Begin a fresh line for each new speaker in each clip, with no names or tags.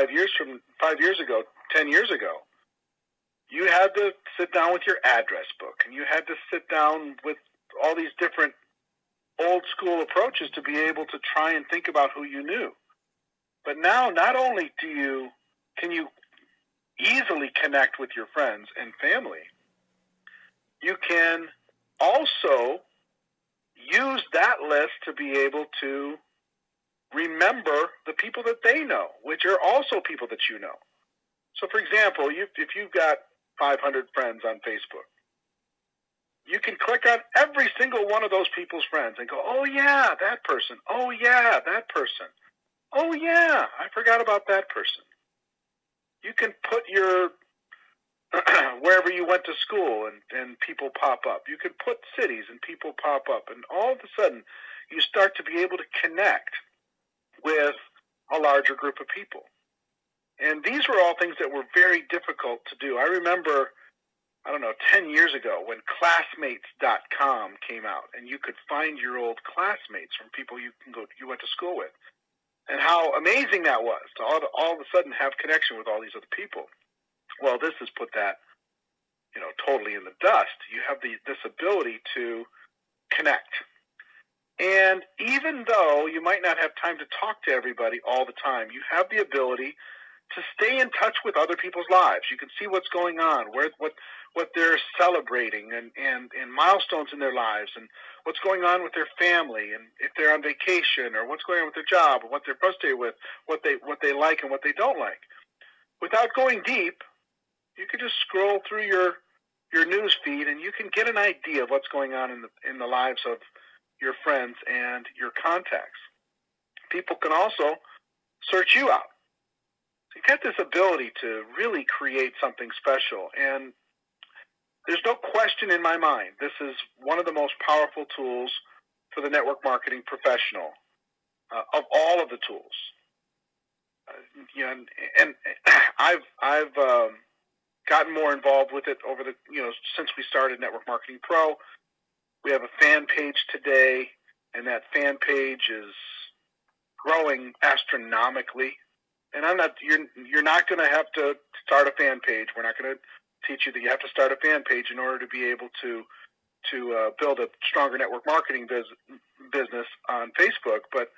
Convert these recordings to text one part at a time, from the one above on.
5 years ago, 10 years ago, you had to sit down with your address book, and you had to sit down with all these different old school approaches to be able to try and think about who you knew. But now, not only can you easily connect with your friends and family, you can also use that list to be able to remember the people that they know, which are also people that you know. So, for example, if you've got 500 friends on Facebook, you can click on every single one of those people's friends and go, oh, yeah, that person. Oh, yeah, that person. Oh, yeah, I forgot about that person. You can put your wherever you went to school and people pop up. You can put cities and people pop up. And all of a sudden, you start to be able to connect with a larger group of people. And these were all things that were very difficult to do. I remember, 10 years ago when Classmates.com came out, and you could find your old classmates from people you went to school with, and how amazing that was to all of a sudden have connection with all these other people. Well, this has put that, totally in the dust. You have this ability to connect. And even though you might not have time to talk to everybody all the time, you have the ability to stay in touch with other people's lives. You can see what's going on, what they're celebrating, and milestones in their lives, and what's going on with their family, and if they're on vacation, or what's going on with their job, or what they're frustrated with, what they like and what they don't like. Without going deep, you can just scroll through your news feed, and you can get an idea of what's going on in the lives of your friends and your contacts. People can also search you out. So you get this ability to really create something special. And there's no question in my mind, this is one of the most powerful tools for the network marketing professional of all of the tools. And I've gotten more involved with it over since we started Network Marketing Pro. We have a fan page today, and that fan page is growing astronomically. And you're not going to have to start a fan page. We're not going to teach you that you have to start a fan page in order to be able to build a stronger network marketing business on Facebook. But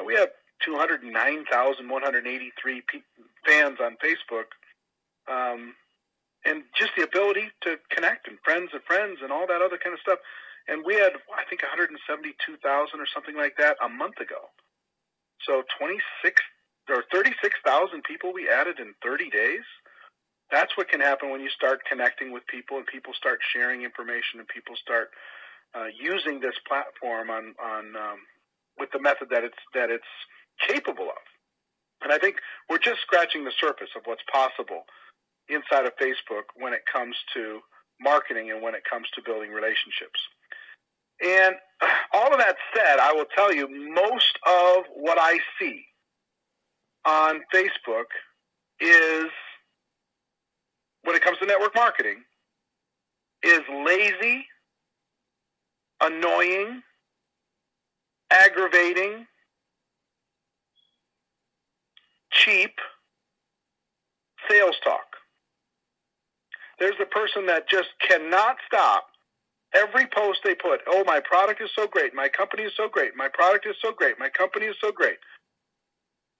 we have 209,183 fans on Facebook, and just the ability to connect and friends and all that other kind of stuff. And we had, I think, 172,000 or something like that a month ago. So 36,000 people we added in 30 days. That's what can happen when you start connecting with people, and people start sharing information, and people start using this platform with the method that it's capable of. And I think we're just scratching the surface of what's possible inside of Facebook when it comes to marketing and when it comes to building relationships. And all of that said, I will tell you, most of what I see on Facebook is, when it comes to network marketing, is lazy, annoying, aggravating, cheap sales talk. There's the person that just cannot stop. Every post they put, oh, my product is so great, my company is so great, my product is so great, my company is so great.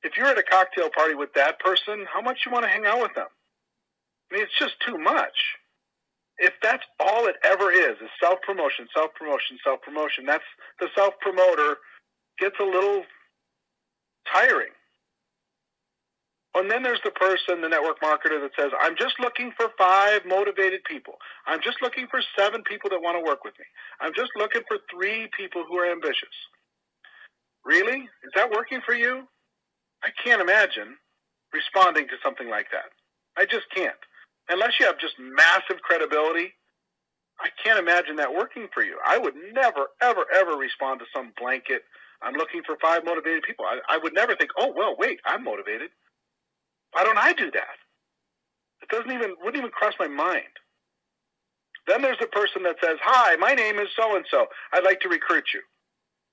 If you're at a cocktail party with that person, how much you want to hang out with them? I mean, it's just too much. If that's all it ever is self-promotion, self-promotion, self-promotion, that's the self-promoter gets a little tiring. And then there's the person, the network marketer, that says, I'm just looking for 5 motivated people. I'm just looking for 7 people that want to work with me. I'm just looking for 3 people who are ambitious. Really? Is that working for you? I can't imagine responding to something like that. I just can't. Unless you have just massive credibility, I can't imagine that working for you. I would never, ever, ever respond to some blanket, I'm looking for 5 motivated people. I would never think, oh, well, wait, I'm motivated. Why don't I do that? It wouldn't even cross my mind. Then there's the person that says, hi, my name is so-and-so. I'd like to recruit you.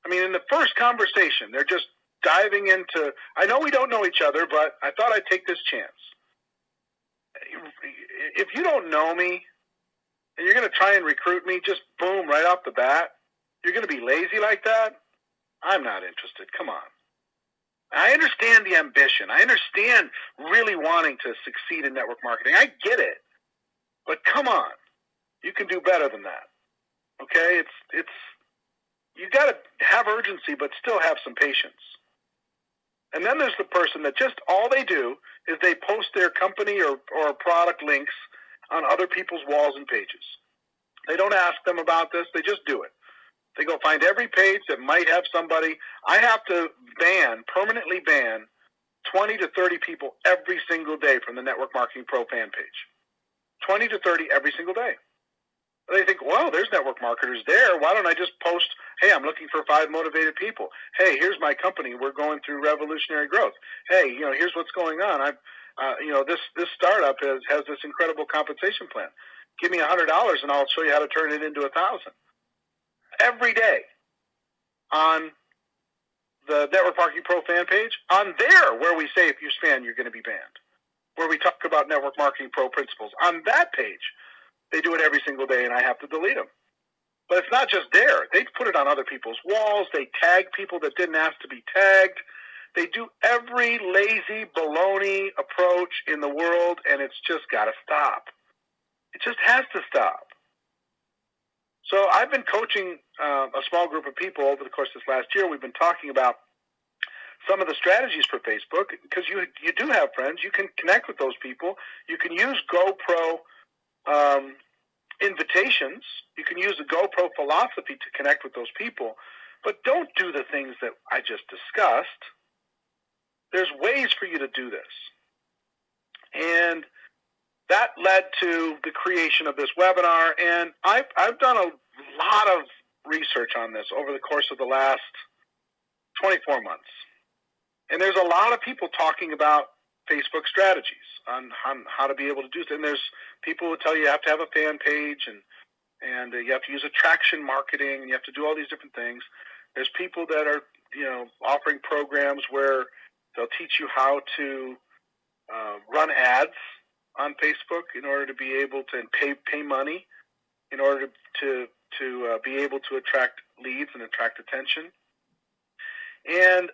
I mean, in the first conversation, they're just diving into, I know we don't know each other, but I thought I'd take this chance. If you don't know me and you're going to try and recruit me, just boom, right off the bat, you're going to be lazy like that? I'm not interested. Come on. I understand the ambition. I understand really wanting to succeed in network marketing. I get it. But come on. You can do better than that. Okay? It's you got to have urgency but still have some patience. And then there's the person that just all they do is they post their company or product links on other people's walls and pages. They don't ask them about this. They just do it. They go find every page that might have somebody. I have to permanently ban 20 to 30 people every single day from the Network Marketing Pro fan page. 20 to 30 every single day. They think, well, there's network marketers there. Why don't I just post, hey, I'm looking for 5 motivated people. Hey, here's my company. We're going through revolutionary growth. Hey, here's what's going on. This startup has this incredible compensation plan. Give me $100 and I'll show you how to turn it into 1,000. Every day on the Network Marketing Pro fan page, on there where we say if you spam, you're going to be banned, where we talk about Network Marketing Pro principles. On that page, they do it every single day, and I have to delete them. But it's not just there. They put it on other people's walls. They tag people that didn't ask to be tagged. They do every lazy baloney approach in the world, and it's just got to stop. It just has to stop. So I've been coaching a small group of people over the course of this last year. We've been talking about some of the strategies for Facebook because you do have friends. You can connect with those people. You can use GoPro invitations. You can use the GoPro philosophy to connect with those people. But don't do the things that I just discussed. There's ways for you to do this. And that led to the creation of this webinar, and I've done a lot of research on this over the course of the last 24 months. And there's a lot of people talking about Facebook strategies on how to be able to do this. And there's people who tell you have to have a fan page and you have to use attraction marketing and you have to do all these different things. There's people that are offering programs where they'll teach you how to run ads on Facebook in order to be able to pay money in order to be able to attract leads and attract attention. And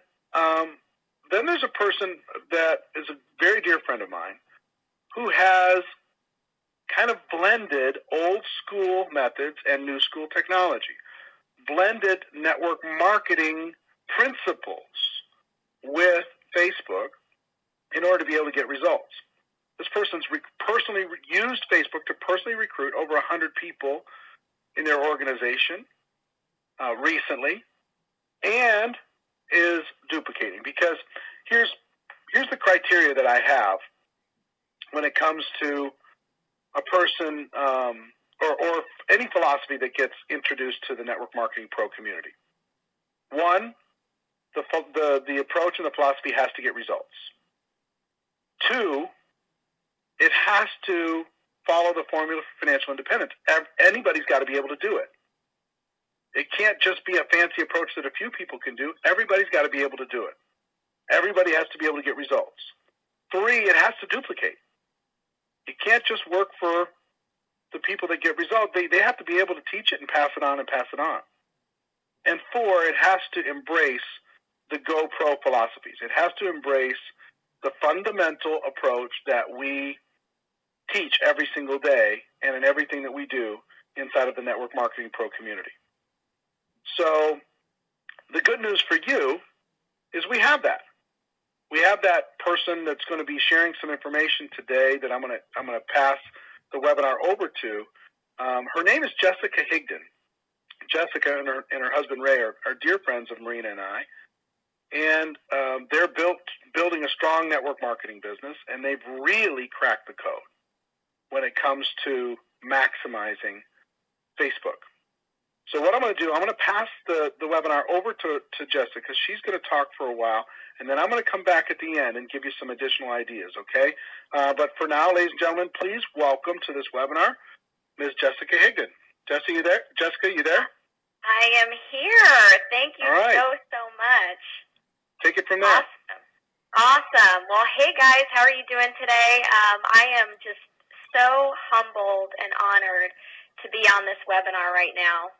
then there's a person that is a very dear friend of mine who has kind of blended old school methods and new school technology, blended network marketing principles with Facebook in order to be able to get results. This person's personally used Facebook to personally recruit over 100 people in their organization recently, and is duplicating. Because here's the criteria that I have when it comes to a person or any philosophy that gets introduced to the Network Marketing Pro community. One, the approach and the philosophy has to get results. Two, it has to follow the formula for financial independence. Anybody's got to be able to do it. It can't just be a fancy approach that a few people can do. Everybody's got to be able to do it. Everybody has to be able to get results. Three, it has to duplicate. It can't just work for the people that get results. They have to be able to teach it and pass it on and pass it on. And four, it has to embrace the GoPro philosophies. It has to embrace the fundamental approach that we teach every single day and in everything that we do inside of the Network Marketing Pro community. So the good news for you is we have that. We have that person that's going to be sharing some information today that I'm going to pass the webinar over to. Her name is Jessica Higdon. Jessica and her husband Ray are dear friends of Marina and I, and they're building a strong network marketing business, and they've really cracked the code when it comes to maximizing Facebook. So what I'm going to do, I'm going to pass the webinar over to Jessica. She's going to talk for a while, and then I'm going to come back at the end and give you some additional ideas, okay? But for now, ladies and gentlemen, please welcome to this webinar Ms. Jessica Higdon. Jessica, you there? Jessica, you there?
I am here. Thank you
All right.
so much.
take it from there.
Awesome. Well, hey guys, how are you doing today? I am just so humbled and honored to be on this webinar right now.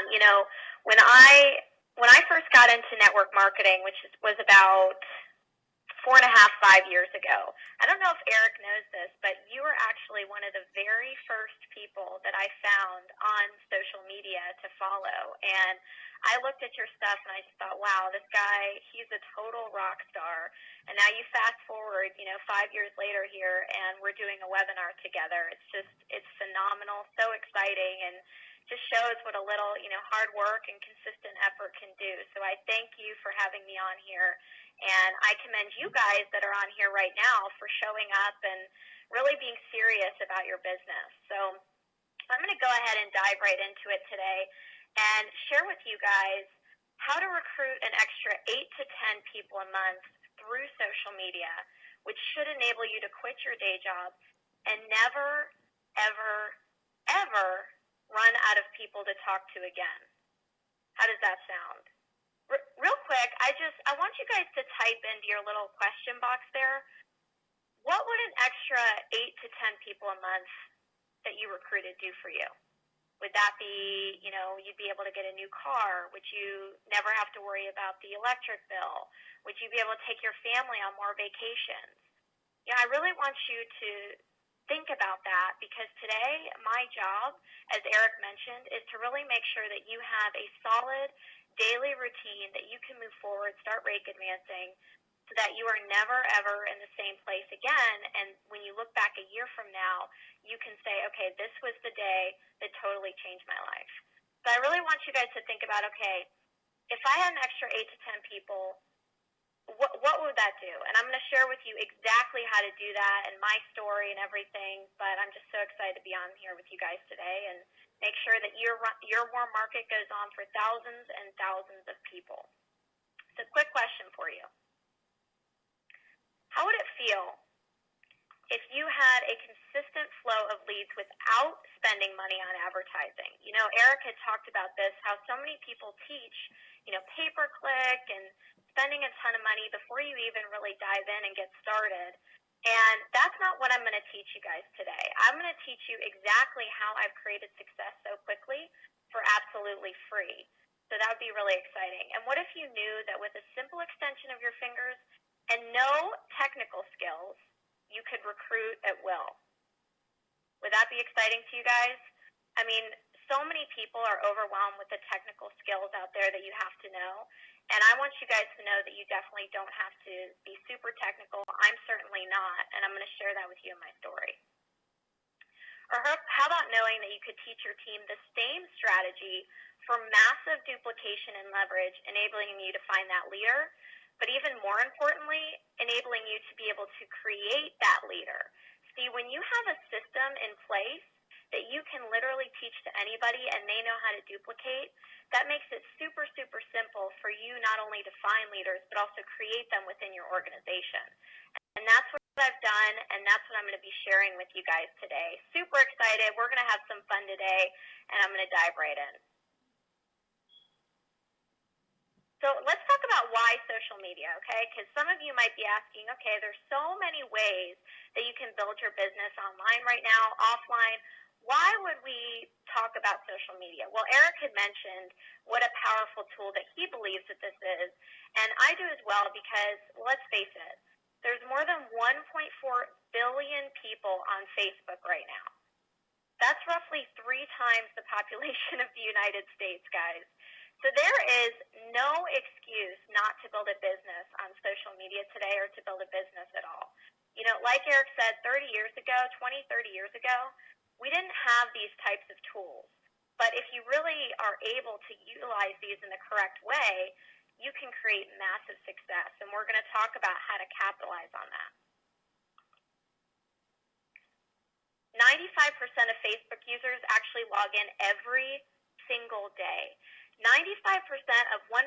You know, when I first got into network marketing, which was about 4.5, 5 years ago. I don't know if Eric knows this, but you were actually one of the very first people that I found on social media to follow. And I looked at your stuff and I just thought, wow, this guy, he's a total rock star. And now you fast forward, 5 years later here, and we're doing a webinar together. It's phenomenal, so exciting, and just shows what a little, hard work and consistent effort can do. So I thank you for having me on here. And I commend you guys that are on here right now for showing up and really being serious about your business. So I'm going to go ahead and dive right into it today and share with you guys how to recruit an extra 8 to 10 people a month through social media, which should enable you to quit your day job and never, ever, ever run out of people to talk to again. How does that sound? Real quick, I want you guys to type into your little question box there, what would an extra 8 to 10 people a month that you recruited do for you? Would that be, you'd be able to get a new car? Would you never have to worry about the electric bill? Would you be able to take your family on more vacations? I really want you to think about that, because today my job, as Eric mentioned, is to really make sure that you have a solid daily routine that you can move forward, start rake advancing, so that you are never ever in the same place again. And when you look back a year from now, you can say, okay, this was the day that totally changed my life. So I really want you guys to think about, okay, if I had an extra 8 to 10 people, what would that do? And I'm going to share with you exactly how to do that and my story and everything, but I'm just so excited to be on here with you guys today and make sure that your warm market goes on for thousands and thousands of people. So quick question for you. How would it feel if you had a consistent flow of leads without spending money on advertising? Eric had talked about this, how so many people teach, pay-per-click and spending a ton of money before you even really dive in and get started. And that's not what I'm going to teach you guys today. I'm going to teach you exactly how I've created success so quickly for absolutely free. So that would be really exciting. And what if you knew that with a simple extension of your fingers and no technical skills, you could recruit at will? Would that be exciting to you guys? I mean, so many people are overwhelmed with the technical skills out there that you have to know. And I want you guys to know that you definitely don't have to be super technical. I'm certainly not, and I'm going to share that with you in my story. Or how about knowing that you could teach your team the same strategy for massive duplication and leverage, enabling you to find that leader, but even more importantly, enabling you to be able to create that leader. See, when you have a system in place that you can literally teach to anybody and they know how to duplicate, that makes it super, super simple for you not only to find leaders, but also create them within your organization. And that's what I've done, and that's what I'm going to be sharing with you guys today. Super excited. We're going to have some fun today, and I'm going to dive right in. So let's talk about why social media, okay? Because some of you might be asking, okay, there's so many ways that you can build your business online right now, offline. Why would we talk about social media? Well, Eric had mentioned what a powerful tool that he believes that this is, and I do as well, because let's face it, there's more than 1.4 billion people on Facebook right now. That's roughly 3 times the population of the United States, guys. So there is no excuse not to build a business on social media today or to build a business at all. Like Eric said, 30 years ago, 20, 30 years ago, we didn't have these types of tools. But if you really are able to utilize these in the correct way, you can create massive success. And we're going to talk about how to capitalize on that. 95% of Facebook users actually log in every single day. 95% of 1.4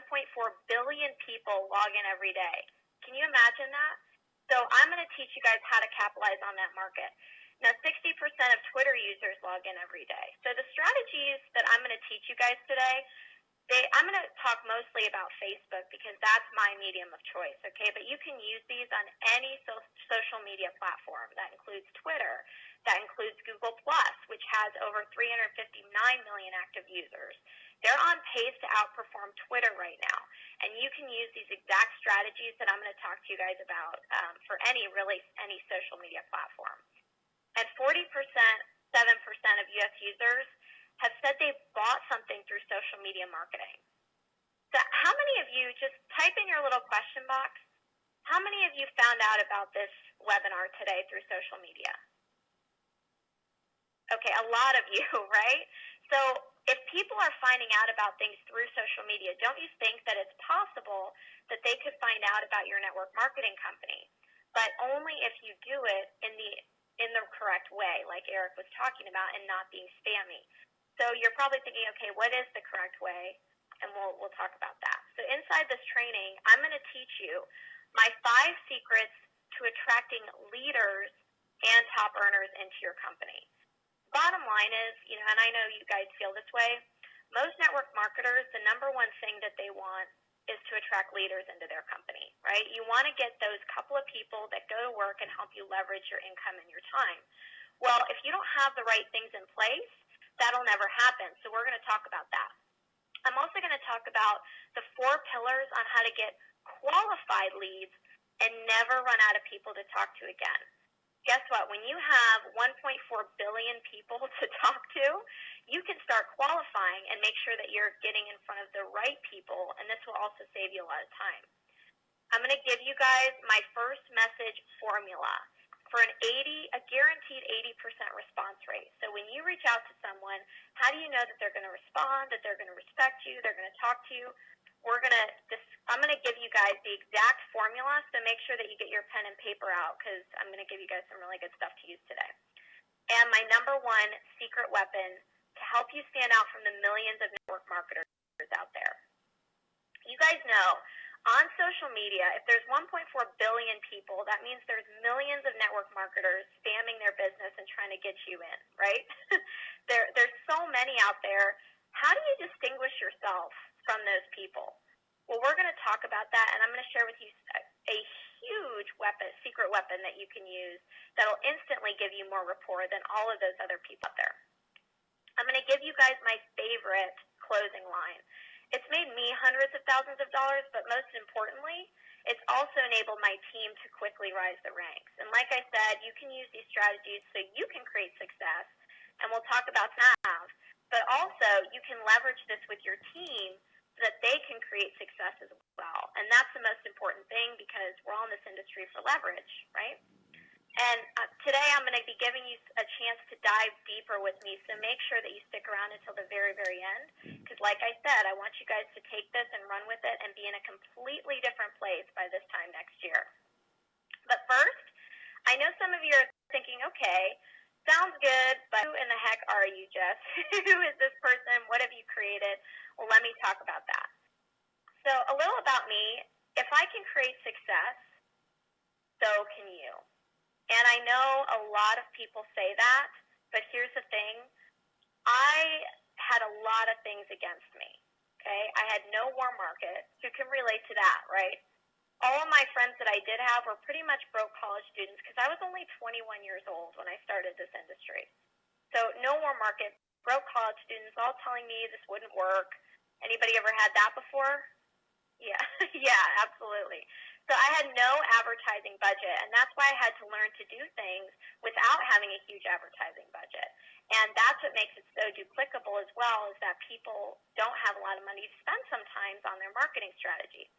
billion people log in every day. Can you imagine that? So I'm going to teach you guys how to capitalize on that market. Now, 60% of Twitter users log in every day. So the strategies that I'm going to teach you guys today, I'm going to talk mostly about Facebook because that's my medium of choice, okay? But you can use these on any social media platform. That includes Twitter. That includes Google Plus, which has over 359 million active users. They're on pace to outperform Twitter right now. And you can use these exact strategies that I'm going to talk to you guys about for any social media platform. And 40%, 7% of U.S. users have said they bought something through social media marketing. So how many of you, just type in your little question box, how many of you found out about this webinar today through social media? Okay, a lot of you, right? So if people are finding out about things through social media, don't you think that it's possible that they could find out about your network marketing company? But only if you do it in the correct way, like Eric was talking about, and not being spammy. So you're probably thinking, okay, what is the correct way? And we'll talk about that. So inside this training, I'm going to teach you my 5 secrets to attracting leaders and top earners into your company. Bottom line is, and I know you guys feel this way, most network marketers, the number one thing that they want is to attract leaders into their company, right? You want to get those couple of people that go to work and help you leverage your income and your time. Well, if you don't have the right things in place, that'll never happen. So we're going to talk about that. I'm also going to talk about the 4 pillars on how to get qualified leads and never run out of people to talk to again. Guess what? When you have 1.4 billion people to talk to, you can start qualifying and make sure that you're getting in front of the right people, and this will also save you a lot of time. I'm going to give you guys my first message formula for a guaranteed 80% response rate. So when you reach out to someone, how do you know that they're going to respond, that they're going to respect you, they're going to talk to you? I'm going to give you guys the exact formula, so make sure that you get your pen and paper out because I'm going to give you guys some really good stuff to use today. And my number 1 secret weapon to help you stand out from the millions of network marketers out there. You guys know, on social media, if there's 1.4 billion people, that means there's millions of network marketers spamming their business and trying to get you in, right? There's so many out there. How do you distinguish yourself from those people? Well, we're going to talk about that, and I'm going to share with you a huge secret weapon that you can use that'll instantly give you more rapport than all of those other people out there. I'm going to give you guys my favorite closing line. It's made me hundreds of thousands of dollars, but most importantly, it's also enabled my team to quickly rise the ranks. And like I said, you can use these strategies so you can create success, and we'll talk about that. But also, you can leverage this with your team so that they can create success as well. And that's the most important thing because we're all in this industry for leverage, right? And today I'm going to be giving you a chance to dive deeper with me, so make sure that you stick around until the very, very end. Because like I said, I want you guys to take this and run with it and be in a completely different place by this time next year. But first, I know some of you are thinking, okay, sounds good, but who in the heck are you, Jess? Who is this person? What have you created? Well, let me talk about that. So a little about me. If I can create success, so can you. And I know a lot of people say that, but here's the thing. I had a lot of things against me, okay? I had no warm market. Who can relate to that, right? All of my friends that I did have were pretty much broke college students because I was only 21 years old when I started this industry. So no warm market, broke college students all telling me this wouldn't work. Anybody ever had that before? Yeah, yeah, absolutely. So I had no advertising budget, and that's why I had to learn to do things without having a huge advertising budget. And that's what makes it so duplicable as well, is that people don't have a lot of money to spend sometimes on their marketing strategy.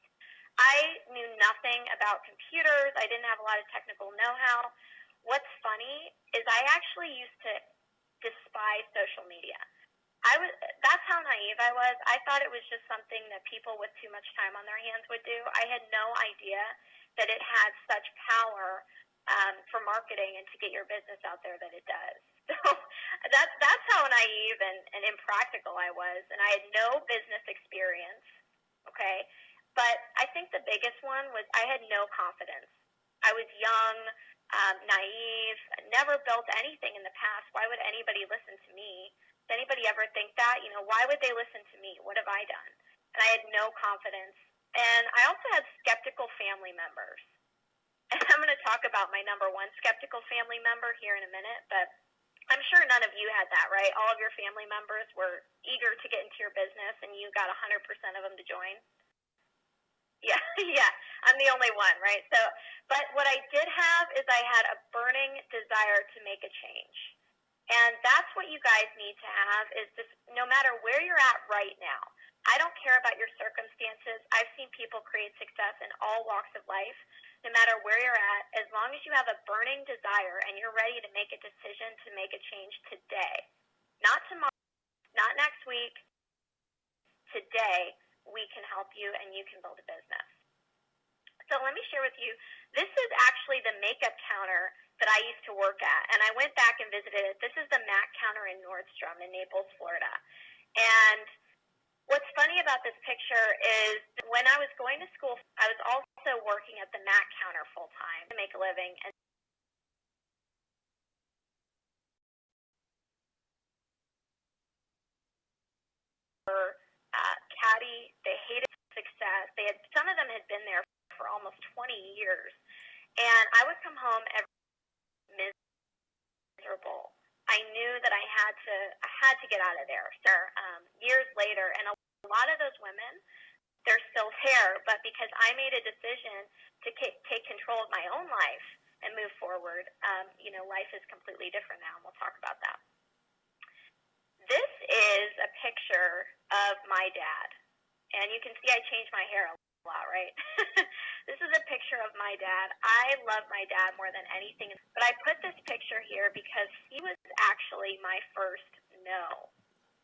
I knew nothing about computers. I didn't have a lot of technical know-how. What's funny is I actually used to despise social media. That's how naive I was. I thought it was just something that people with too much time on their hands would do. I had no idea that it had such power for marketing and to get your business out there that it does. So that's how naive and impractical I was, and I had no business experience, okay? But I think the biggest one was I had no confidence. I was young, naive, never built anything in the past. Why would anybody listen to me? Does anybody ever think that? Why would they listen to me? What have I done? And I had no confidence. And I also had skeptical family members. And I'm going to talk about my number one skeptical family member here in a minute, but I'm sure none of you had that, right? All of your family members were eager to get into your business, and you got 100% of them to join. Yeah, yeah, I'm the only one, right? But what I did have is I had a burning desire to make a change. And that's what you guys need to have is this, no matter where you're at right now. I don't care about your circumstances. I've seen people create success in all walks of life, no matter where you're at, as long as you have a burning desire and you're ready to make a decision to make a change today. Not tomorrow, not next week. Today, we can help you and you can build a business. So let me share with you, this is actually the makeup counter that I used to work at, and I went back and visited it. This is the MAC counter in Nordstrom in Naples, Florida. And what's funny about this picture is when I was going to school, I was also working at the MAC counter full time to make a living. And catty, they hated success. Some of them had been there for almost 20 years. And I would come home every miserable. I knew that I had to get out of there. Years later, and a lot of those women, they're still there, but because I made a decision to take control of my own life and move forward, life is completely different now, and we'll talk about that. This is a picture of my dad, and you can see I changed my hair a lot, right? This is a picture of my dad. I love my dad more than anything, but I put this picture here because he was actually my first no.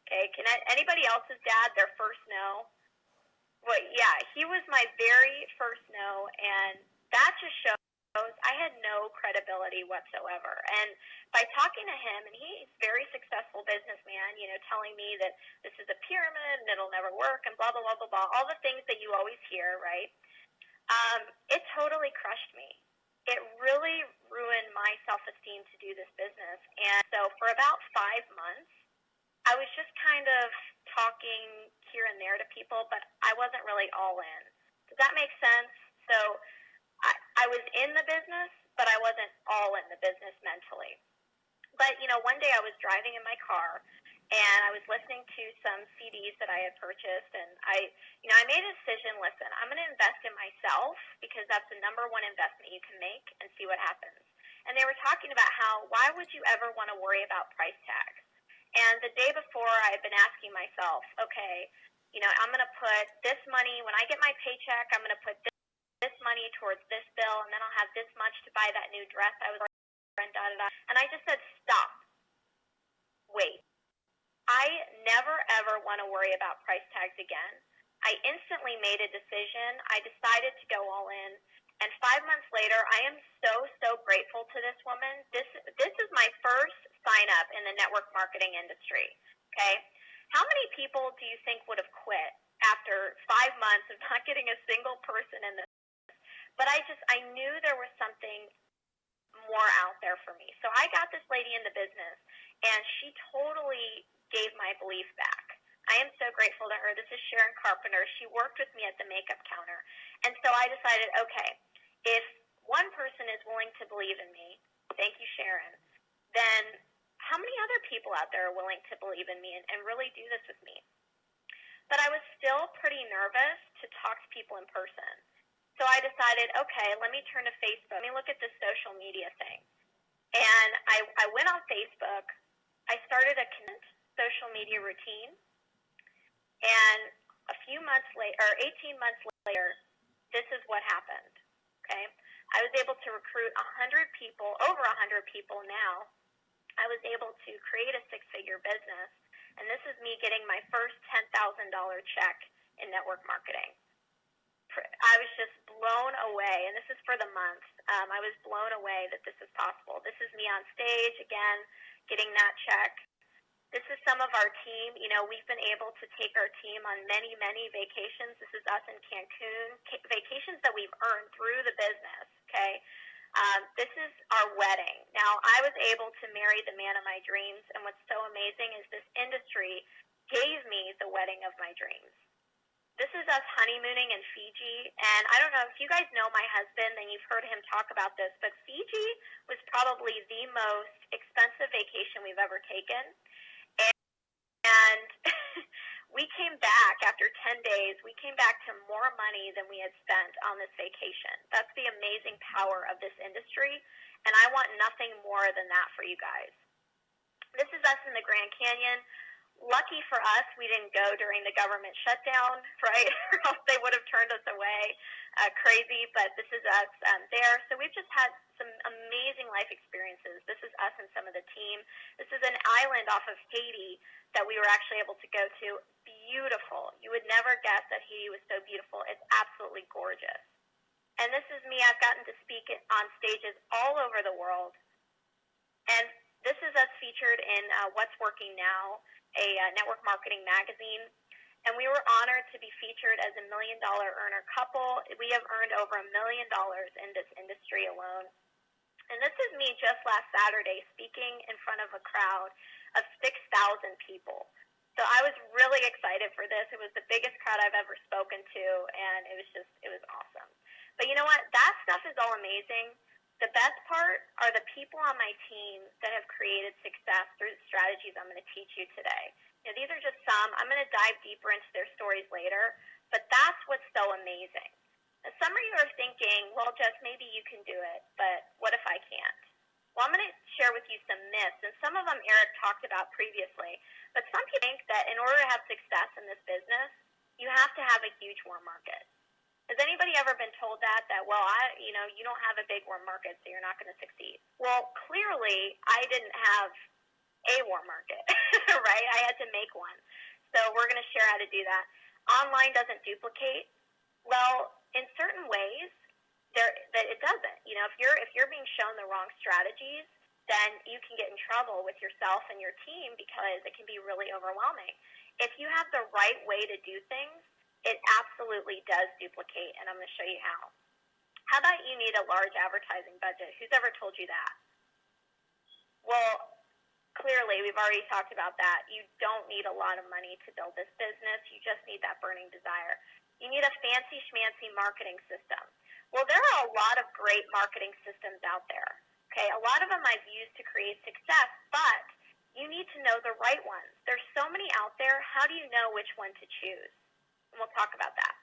Okay, can anybody else's dad, their first no? Well, yeah, he was my very first no, and that just shows I had no credibility whatsoever. And by talking to him, and he's a very successful businessman, telling me that this is a pyramid and it'll never work and blah, blah, blah, blah, blah, all the things that you always hear, right? It totally crushed me. It really ruined my self-esteem to do this business. And so for about 5 months, I was just kind of talking here and there to people, but I wasn't really all in. Does that make sense? So I was in the business, but I wasn't all in the business mentally. But, one day I was driving in my car, and I was listening to some CDs that I had purchased, and I made a decision, listen, I'm going to invest in myself because that's the number one investment you can make and see what happens. And they were talking about why would you ever want to worry about price tags? And the day before, I had been asking myself, okay, I'm going to put this money, when I get my paycheck, I'm going to put this money towards this bill, and then I'll have this much to buy that new dress I was wearing, and I just said, stop. Wait. I never, ever want to worry about price tags again. I instantly made a decision. I decided to go all in. And 5 months later, I am so, so grateful to this woman. This is my first sign up in the network marketing industry. Okay? How many people do you think would have quit after 5 months of not getting a single person in this? But I knew there was something more out there for me. So I got this lady in the business, and she totally gave my belief back. I am so grateful to her. This is Sharon Carpenter. She worked with me at the makeup counter. And so I decided, okay, if one person is willing to believe in me, thank you, Sharon, then how many other people out there are willing to believe in me and really do this with me? But I was still pretty nervous to talk to people in person. So I decided, okay, let me turn to Facebook. Let me look at this social media thing. And I went on Facebook. I started a social media routine. And a few months later, or 18 months later, this is what happened. Okay? I was able to recruit 100 people, over 100 people now. I was able to create a 6-figure business. And this is me getting my first $10,000 check in network marketing. I was just blown away, and this is for the month. I was blown away that this is possible. This is me on stage, again, getting that check. This is some of our team. We've been able to take our team on many, many vacations. This is us in Cancun, vacations that we've earned through the business, okay? This is our wedding. Now, I was able to marry the man of my dreams, and what's so amazing is this industry gave me the wedding of my dreams. This is us honeymooning in Fiji, and I don't know if you guys know my husband, and you've heard him talk about this, but Fiji was probably the most expensive vacation we've ever taken. And we came back after 10 days. We came back to more money than we had spent on this vacation. That's the amazing power of this industry, and I want nothing more than that for you guys. This is us in the Grand Canyon. Lucky for us, we didn't go during the government shutdown, right? Or else they would have turned us away. Crazy, but this is us there. So we've just had some amazing life experiences. This is us and some of the team. This is an island off of Haiti that we were actually able to go to. Beautiful. You would never guess that Haiti was so beautiful. It's absolutely gorgeous. And this is me. I've gotten to speak on stages all over the world. And this is us featured in What's Working Now, a network marketing magazine. And we were honored to be featured as a $1 million earner couple. We have earned over $1 million in this industry alone. And this is me just last Saturday speaking in front of a crowd of 6,000 people. So I was really excited for this. It was the biggest crowd I've ever spoken to, and it was awesome. But you know what? That stuff is all amazing. The best part are the people on my team that have created success through the strategies I'm going to teach you today. You know, these are just some. I'm going to dive deeper into their stories later, but that's what's so amazing. Now, some of you are thinking, well, Jess, maybe you can do it, but what if I can't? Well, I'm going to share with you some myths, and some of them Eric talked about previously, but some people think that in order to have success in this business, you have to have a huge warm market. Has anybody ever been told that, well, you don't have a big warm market, so you're not going to succeed? Well, clearly, I didn't have a warm market, right? I had to make one. So we're going to share how to do that. Online doesn't duplicate. Well, in certain ways, that it doesn't. You know, if you're being shown the wrong strategies, then you can get in trouble with yourself and your team because it can be really overwhelming. If you have the right way to do things, it absolutely does duplicate, and I'm going to show you how. How about you need a large advertising budget? Who's ever told you that? Well, clearly, we've already talked about that. You don't need a lot of money to build this business. You just need that burning desire. You need a fancy schmancy marketing system. Well, there are a lot of great marketing systems out there. Okay, a lot of them I've used to create success, but you need to know the right ones. There's so many out there. How do you know which one to choose? And we'll talk about that.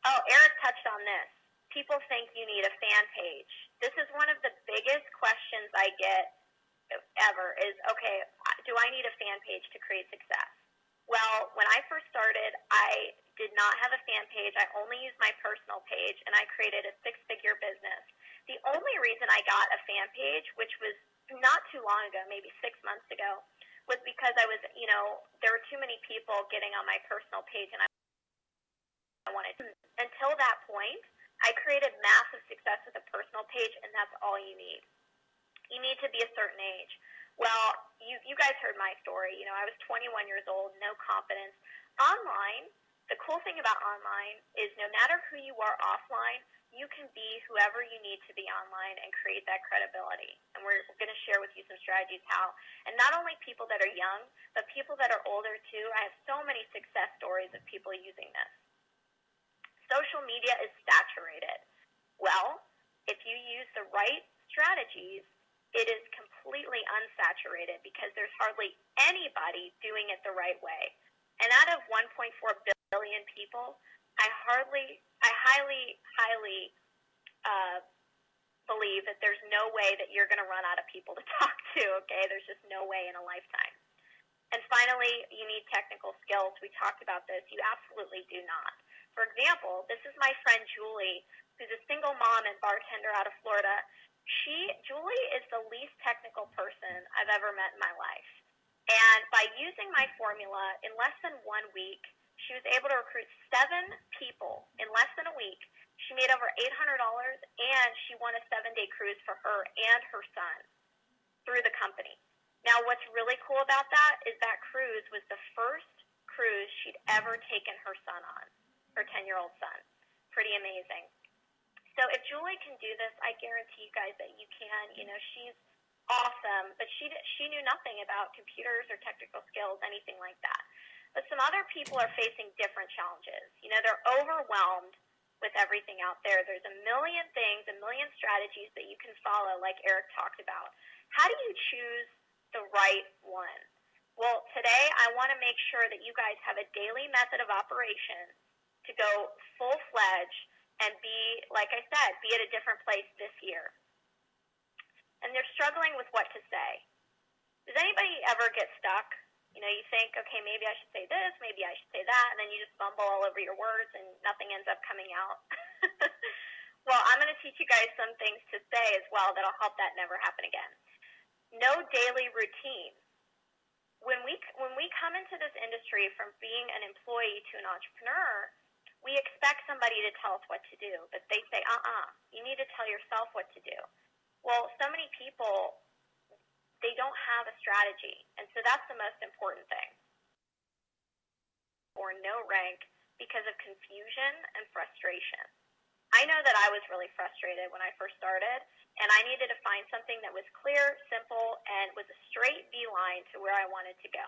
Oh, Eric touched on this. People think you need a fan page. This is one of the biggest questions I get ever is, okay, do I need a fan page to create success? Well, when I first started, I did not have a fan page. I only used my personal page, and I created a six-figure business. The only reason I got a fan page, which was not too long ago, maybe 6 months ago, was because I was, there were too many people getting on my personal page, and I wanted to. Until that point, I created massive success with a personal page, and that's all you need. You need to be a certain age. Well, you guys heard my story. I was 21 years old, no confidence. Online, the cool thing about online is no matter who you are offline, you can be whoever you need to be online and create that credibility. And we're going to share with you some strategies how. And not only people that are young, but people that are older too. I have so many success stories of people using this. Social media is saturated. Well, if you use the right strategies, it is completely unsaturated because there's hardly anybody doing it the right way. And out of 1.4 billion people, I highly believe that there's no way that you're going to run out of people to talk to, okay? There's just no way in a lifetime. And finally, you need technical skills. We talked about this. You absolutely do not. For example, this is my friend Julie, who's a single mom and bartender out of Florida. Julie is the least technical person I've ever met in my life. And by using my formula, in less than 1 week, she was able to recruit 7 people in less than a week. She made over $800, and she won a 7-day cruise for her and her son through the company. Now, what's really cool about that is that cruise was the first cruise she'd ever taken her son on, her 10-year-old son. Pretty amazing. So if Julie can do this, I guarantee you guys that you can. You know, she's awesome, but she knew nothing about computers or technical skills, anything like that. But some other people are facing different challenges. You know, they're overwhelmed with everything out there. There's a million things, a million strategies that you can follow, like Eric talked about. How do you choose the right one? Well, today I want to make sure that you guys have a daily method of operation to go full-fledged and be, like I said, be at a different place this year. And they're struggling with what to say. Does anybody ever get stuck? You know, you think, okay, maybe I should say this, maybe I should say that, and then you just bumble all over your words and nothing ends up coming out. Well, I'm going to teach you guys some things to say as well that'll help that never happen again. No daily routine. When we come into this industry from being an employee to an entrepreneur, we expect somebody to tell us what to do, but they say, you need to tell yourself what to do. Well, so many people, they don't have a strategy, and so that's the most important thing. Or no rank because of confusion and frustration. I know that I was really frustrated when I first started, and I needed to find something that was clear, simple, and was a straight beeline to where I wanted to go.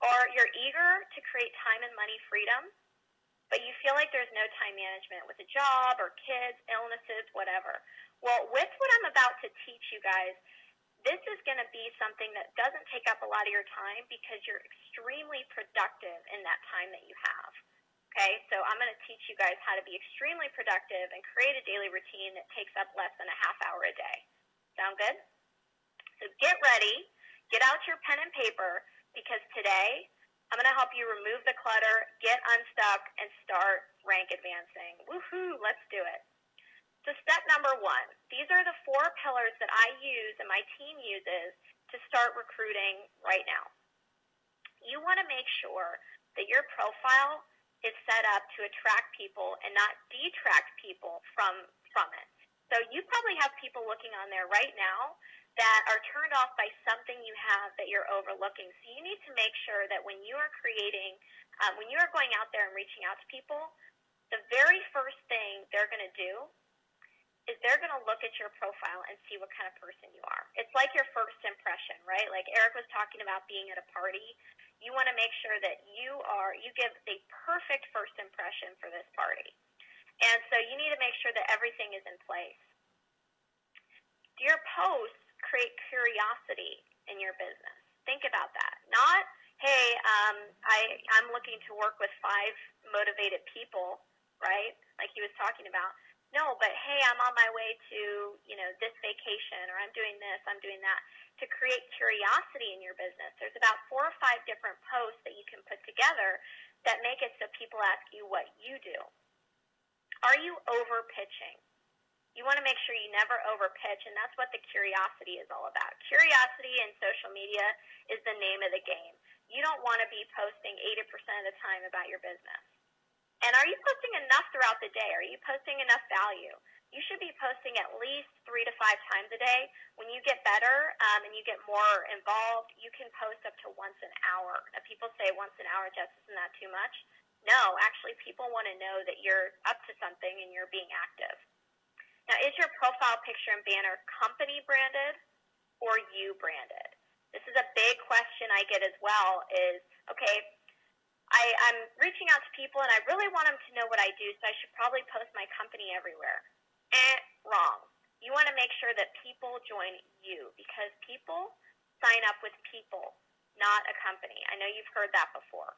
Or you're eager to create time and money freedom, but you feel like there's no time management with a job or kids, illnesses, whatever. Well, with what I'm about to teach you guys, this is going to be something that doesn't take up a lot of your time because you're extremely productive in that time that you have. Okay, so I'm going to teach you guys how to be extremely productive and create a daily routine that takes up less than a half hour a day. Sound good? So get ready, get out your pen and paper, because today I'm going to help you remove the clutter, get unstuck, and start rank advancing. Woohoo, let's do it. So step number 1, these are the 4 pillars that I use and my team uses to start recruiting right now. You want to make sure that your profile is set up to attract people and not detract people from it. So you probably have people looking on there right now that are turned off by something you have that you're overlooking. So you need to make sure that when you are creating, when you are going out there and reaching out to people, the very first thing they're going to do is they're going to look at your profile and see what kind of person you are. It's like your first impression, right? Like Eric was talking about being at a party. You want to make sure that you give the perfect first impression for this party. And so you need to make sure that everything is in place. Do your posts create curiosity in your business? Think about that. Not, hey, I'm looking to work with 5 motivated people, right? Like he was talking about. No, but hey, I'm on my way to, this vacation, or I'm doing this, I'm doing that. To create curiosity in your business, there's about 4 or 5 different posts that you can put together that make it so people ask you what you do. Are you over pitching? You want to make sure you never over pitch, and that's what the curiosity is all about. Curiosity in social media is the name of the game. You don't want to be posting 80% of the time about your business. And are you posting enough throughout the day? Are you posting enough value? You should be posting at least 3 to 5 times a day. When you get better and you get more involved, you can post up to once an hour. Now, people say once an hour, Jess, isn't that too much? No, actually, people want to know that you're up to something and you're being active. Now, is your profile picture and banner company branded or you branded? This is a big question I get as well is, okay, I'm reaching out to people and I really want them to know what I do, so I should probably post my company everywhere. Wrong. You want to make sure that people join you, because people sign up with people, not a company. I know you've heard that before.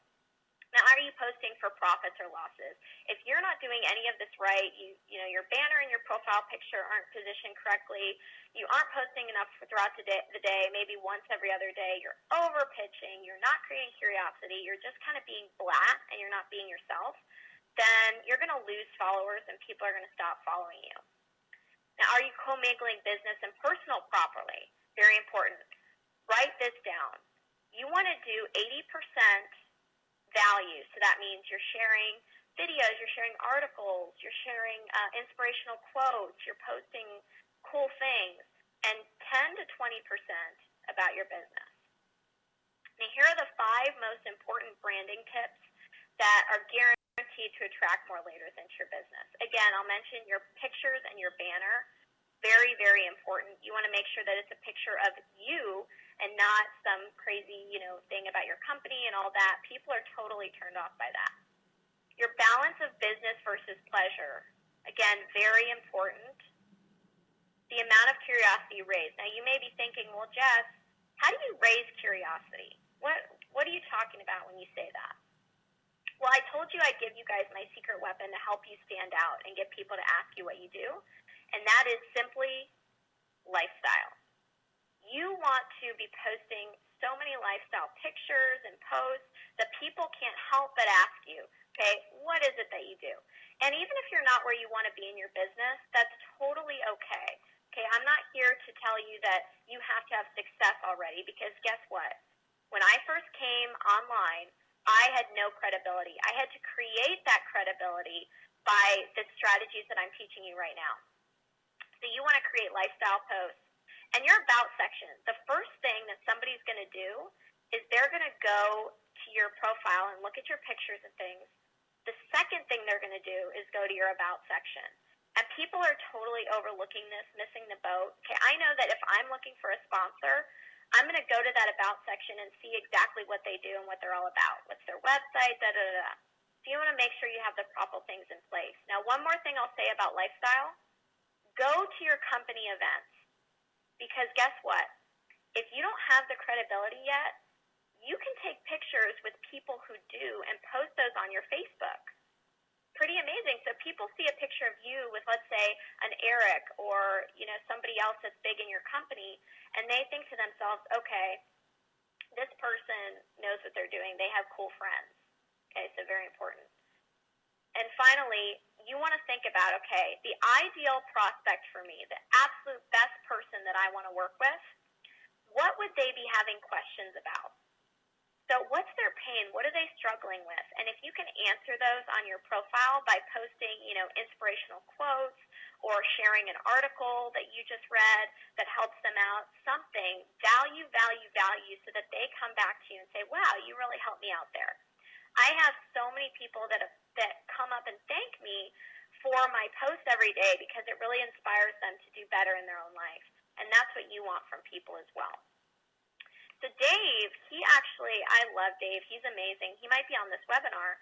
Now, are you posting for profits or losses? If you're not doing any of this right, your banner and your profile picture aren't positioned correctly, you aren't posting enough throughout the day, maybe once every other day, you're over pitching, you're not creating curiosity, you're just kind of being blah and you're not being yourself, then you're going to lose followers and people are going to stop following you. Now, are you commingling business and personal properly? Very important. Write this down. You want to do 80% value. So that means you're sharing videos, you're sharing articles, you're sharing inspirational quotes, you're posting cool things, and 10 to 20% about your business. Now, here are the 5 most important branding tips that are guaranteed guaranteed to attract more leaders into your business. Again, I'll mention your pictures and your banner. Very, very important. You want to make sure that it's a picture of you and not some crazy, thing about your company and all that. People are totally turned off by that. Your balance of business versus pleasure. Again, very important. The amount of curiosity you raise. Now, you may be thinking, well, Jess, how do you raise curiosity? What are you talking about when you say that? Well, I told you I'd give you guys my secret weapon to help you stand out and get people to ask you what you do, and that is simply lifestyle. You want to be posting so many lifestyle pictures and posts that people can't help but ask you, okay, what is it that you do? And even if you're not where you want to be in your business, that's totally okay. Okay, I'm not here to tell you that you have to have success already, because guess what? When I first came online, I had no credibility. I had to create that credibility by the strategies that I'm teaching you right now. So you want to create lifestyle posts. And your about section, the first thing that somebody's going to do is they're going to go to your profile and look at your pictures and things. The second thing they're going to do is go to your about section. And people are totally overlooking this, missing the boat. Okay, I know that if I'm looking for a sponsor, I'm going to go to that about section and see exactly what they do and what they're all about. What's their website, da-da-da-da. So you want to make sure you have the proper things in place. Now, one more thing I'll say about lifestyle. Go to your company events. Because guess what? If you don't have the credibility yet, you can take pictures with people who do and post those on your Facebook. Pretty amazing. So people see a picture of you with, let's say, an Eric or, somebody else that's big in your company, and they think to themselves, okay, this person knows what they're doing. They have cool friends. Okay, so very important. And finally, you want to think about, okay, the ideal prospect for me, the absolute best person that I want to work with, what would they be having questions about? So what's their pain? What are they struggling with? And if you can answer those on your profile by posting, inspirational quotes or sharing an article that you just read that helps them out, something, value, so that they come back to you and say, wow, you really helped me out there. I have so many people that come up and thank me for my posts every day because it really inspires them to do better in their own life. And that's what you want from people as well. So Dave, I love Dave. He's amazing. He might be on this webinar.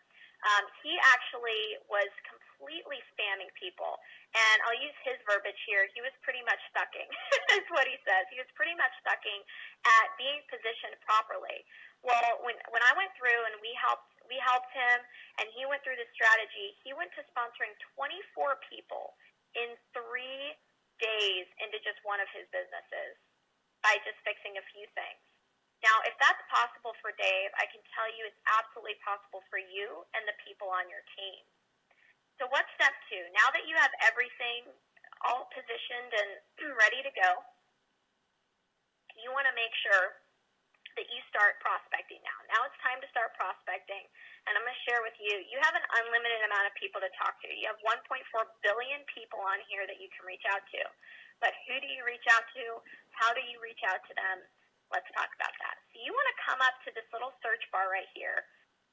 He actually was completely spamming people. And I'll use his verbiage here. He was pretty much stucking, is what he says. He was pretty much stucking at being positioned properly. Well, when I went through and we helped him, and he went through the strategy, he went to sponsoring 24 people in 3 days into just one of his businesses by just fixing a few things. Now, if that's possible for Dave, I can tell you it's absolutely possible for you and the people on your team. So what's step 2? Now that you have everything all positioned and ready to go, you want to make sure that you start prospecting now. Now it's time to start prospecting. And I'm going to share with you, you have an unlimited amount of people to talk to. You have 1.4 billion people on here that you can reach out to. But who do you reach out to? How do you reach out to them? Let's talk about that. So you want to come up to this little search bar right here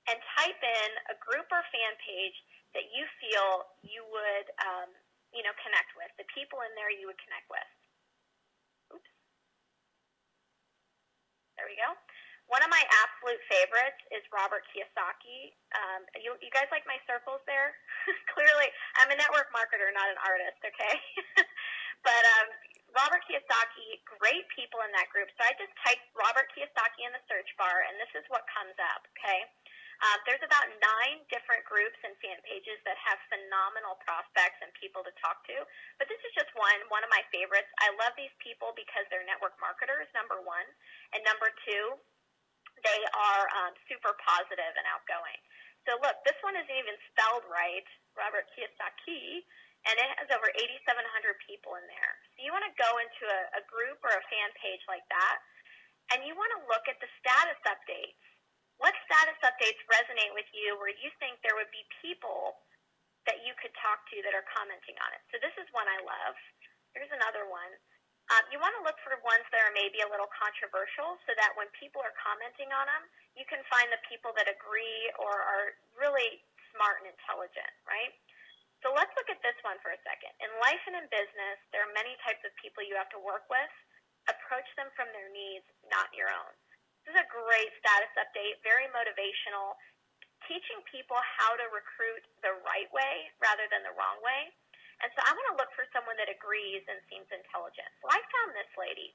and type in a group or fan page that you feel you would, connect with, the people in there you would connect with. Oops. There we go. One of my absolute favorites is Robert Kiyosaki. You guys like my circles there? Clearly, I'm a network marketer, not an artist, okay? But Robert Kiyosaki, great people in that group. So I just typed Robert Kiyosaki in the search bar, and this is what comes up, okay? There's about 9 different groups and fan pages that have phenomenal prospects and people to talk to. But this is just one of my favorites. I love these people because they're network marketers, number 1. And number 2, they are super positive and outgoing. So look, this one isn't even spelled right, Robert Kiyosaki, and it has over 8,700 people in there. So you want to go into a group or a fan page like that, and you want to look at the status updates. What status updates resonate with you where you think there would be people that you could talk to that are commenting on it? So this is one I love. Here's another one. You want to look for ones that are maybe a little controversial so that when people are commenting on them, you can find the people that agree or are really smart and intelligent, right? So let's look at this one for a second. In life and in business, there are many types of people you have to work with. Approach them from their needs, not your own. This is a great status update, very motivational, teaching people how to recruit the right way rather than the wrong way. And so I want to look for someone that agrees and seems intelligent. So I found this lady,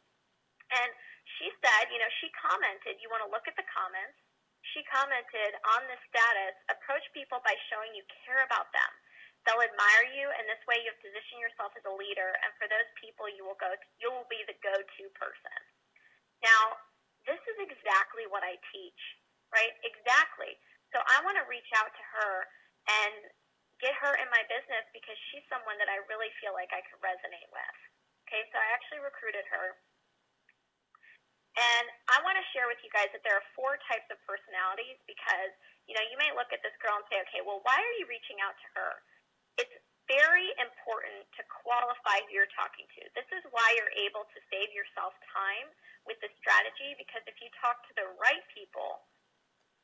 and she said, she commented, you want to look at the comments. She commented on this status, approach people by showing you care about them. They'll admire you, and this way you'll position yourself as a leader, and for those people you will be the go-to person. Now, this is exactly what I teach, right? Exactly. So I want to reach out to her and get her in my business because she's someone that I really feel like I could resonate with. Okay, so I actually recruited her. And I want to share with you guys that there are 4 types of personalities because, you may look at this girl and say, okay, well, why are you reaching out to her? It's very important to qualify who you're talking to. This is why you're able to save yourself time with this strategy, because if you talk to the right people,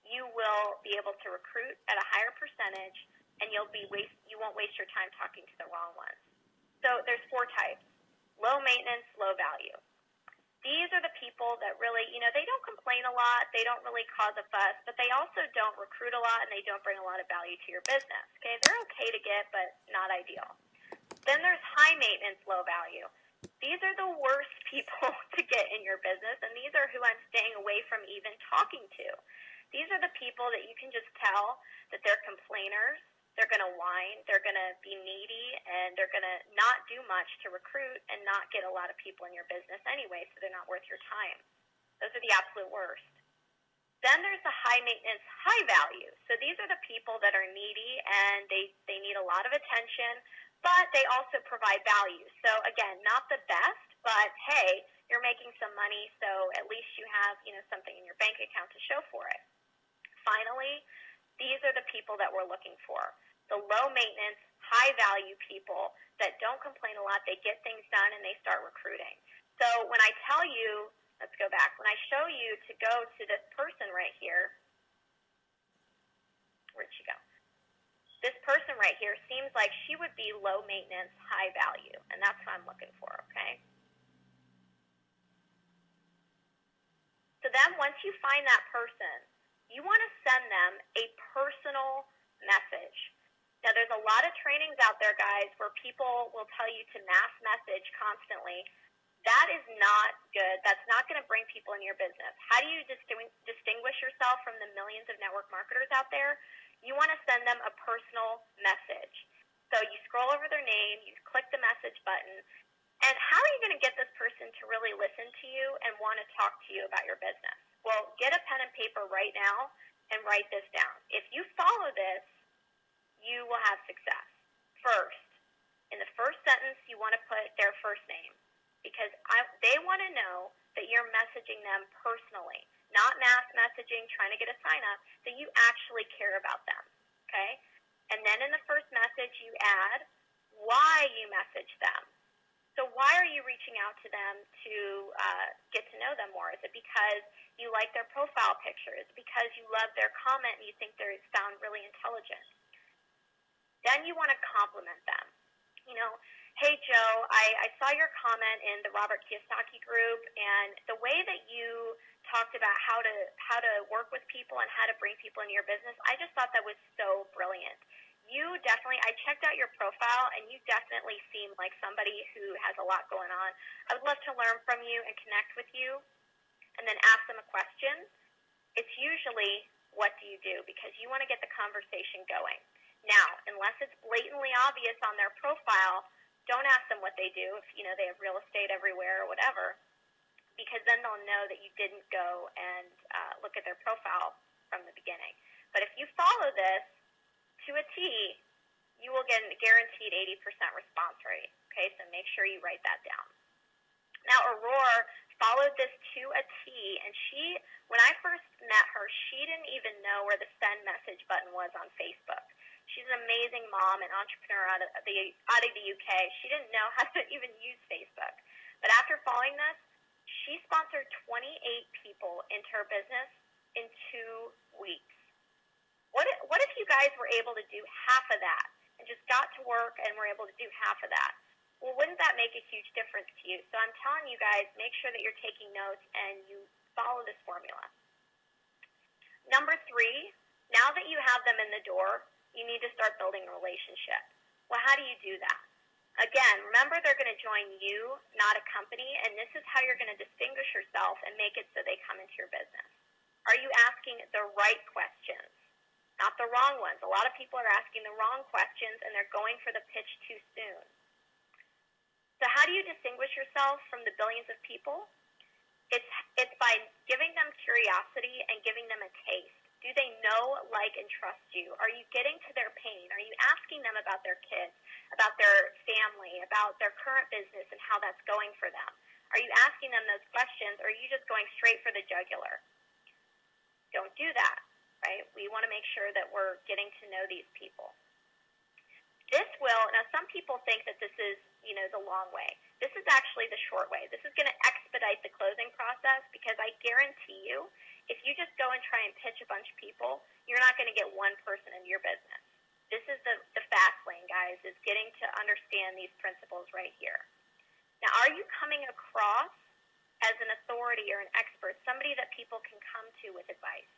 you will be able to recruit at a higher percentage, and you won't waste your time talking to the wrong ones. So there's 4 types: low maintenance, low value. These are the people that really, they don't complain a lot, they don't really cause a fuss, but they also don't recruit a lot and they don't bring a lot of value to your business. Okay, they're okay to get, but not ideal. Then there's high maintenance, low value. These are the worst people to get in your business, and these are who I'm staying away from even talking to. These are the people that you can just tell that they're complainers. They're going to whine, they're going to be needy, and they're going to not do much to recruit and not get a lot of people in your business anyway, so they're not worth your time. Those are the absolute worst. Then there's the high maintenance, high value. So these are the people that are needy and they need a lot of attention, but they also provide value. So again, not the best, but hey, you're making some money, so at least you have, something in your bank account to show for it. Finally, these are the people that we're looking for. The low maintenance, high value people that don't complain a lot, they get things done and they start recruiting. So when I tell you, let's go back, when I show you to go to this person right here, where'd she go? This person right here seems like she would be low maintenance, high value, and that's what I'm looking for, okay? So then once you find that person, you want to send them a personal message. Now, there's a lot of trainings out there, guys, where people will tell you to mass message constantly. That is not good. That's not going to bring people in your business. How do you distinguish yourself from the millions of network marketers out there? You want to send them a personal message. So you scroll over their name, you click the message button, and how are you going to get this person to really listen to you and want to talk to you about your business? Well, get a pen and paper right now and write this down. If you follow this, you will have success. First, in the first sentence, you want to put their first name because they want to know that you're messaging them personally, not mass messaging, trying to get a sign up, that you actually care about them, okay? And then in the first message, you add why you message them. So why are you reaching out to them to get to know them more? Is it because you like their profile picture? Is it because you love their comment and you think they sound really intelligent? Then you want to compliment them. Hey, Joe, I saw your comment in the Robert Kiyosaki group, and the way that you talked about how to work with people and how to bring people into your business, I just thought that was so brilliant. I checked out your profile, and you definitely seem like somebody who has a lot going on. I would love to learn from you and connect with you, and then ask them a question. It's usually, what do you do? Because you want to get the conversation going. Now, unless it's blatantly obvious on their profile, don't ask them what they do if, they have real estate everywhere or whatever, because then they'll know that you didn't go and look at their profile from the beginning. But if you follow this to a T, you will get a guaranteed 80% response rate. Okay, so make sure you write that down. Now, Aurora followed this to a T, and when I first met her, she didn't even know where the send message button was on Facebook. She's an amazing mom and entrepreneur out of the UK. She didn't know how to even use Facebook. But after following this, she sponsored 28 people into her business in 2 weeks. What if you guys were able to do half of that and just got to work and were able to do half of that? Well, wouldn't that make a huge difference to you? So I'm telling you guys, make sure that you're taking notes and you follow this formula. Number 3, now that you have them in the door, you need to start building a relationship. Well, how do you do that? Again, remember they're going to join you, not a company, and this is how you're going to distinguish yourself and make it so they come into your business. Are you asking the right questions? Not the wrong ones. A lot of people are asking the wrong questions and they're going for the pitch too soon. So how do you distinguish yourself from the billions of people? It's by giving them curiosity and giving them a taste. Do they know, like, and trust you? Are you getting to their pain? Are you asking them about their kids, about their family, about their current business and how that's going for them? Are you asking them those questions, or are you just going straight for the jugular? Don't do that. Right? We want to make sure that we're getting to know these people. Now some people think that this is, the long way. This is actually the short way. This is going to expedite the closing process because I guarantee you, if you just go and try and pitch a bunch of people, you're not going to get one person into your business. This is the fast lane, guys, is getting to understand these principles right here. Now, are you coming across as an authority or an expert, somebody that people can come to with advice?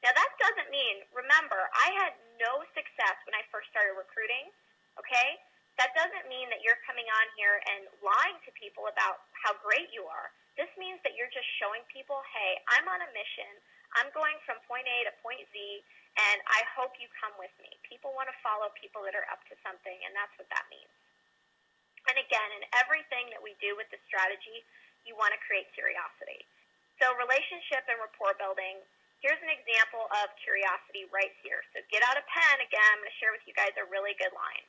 Now, that doesn't mean, remember, I had no success when I first started recruiting, okay? That doesn't mean that you're coming on here and lying to people about how great you are. This means that you're just showing people, hey, I'm on a mission. I'm going from point A to point Z, and I hope you come with me. People want to follow people that are up to something, and that's what that means. And again, in everything that we do with the strategy, you want to create curiosity. So relationship and rapport building. Here's an example of curiosity right here. So get out a pen. Again, I'm going to share with you guys a really good line.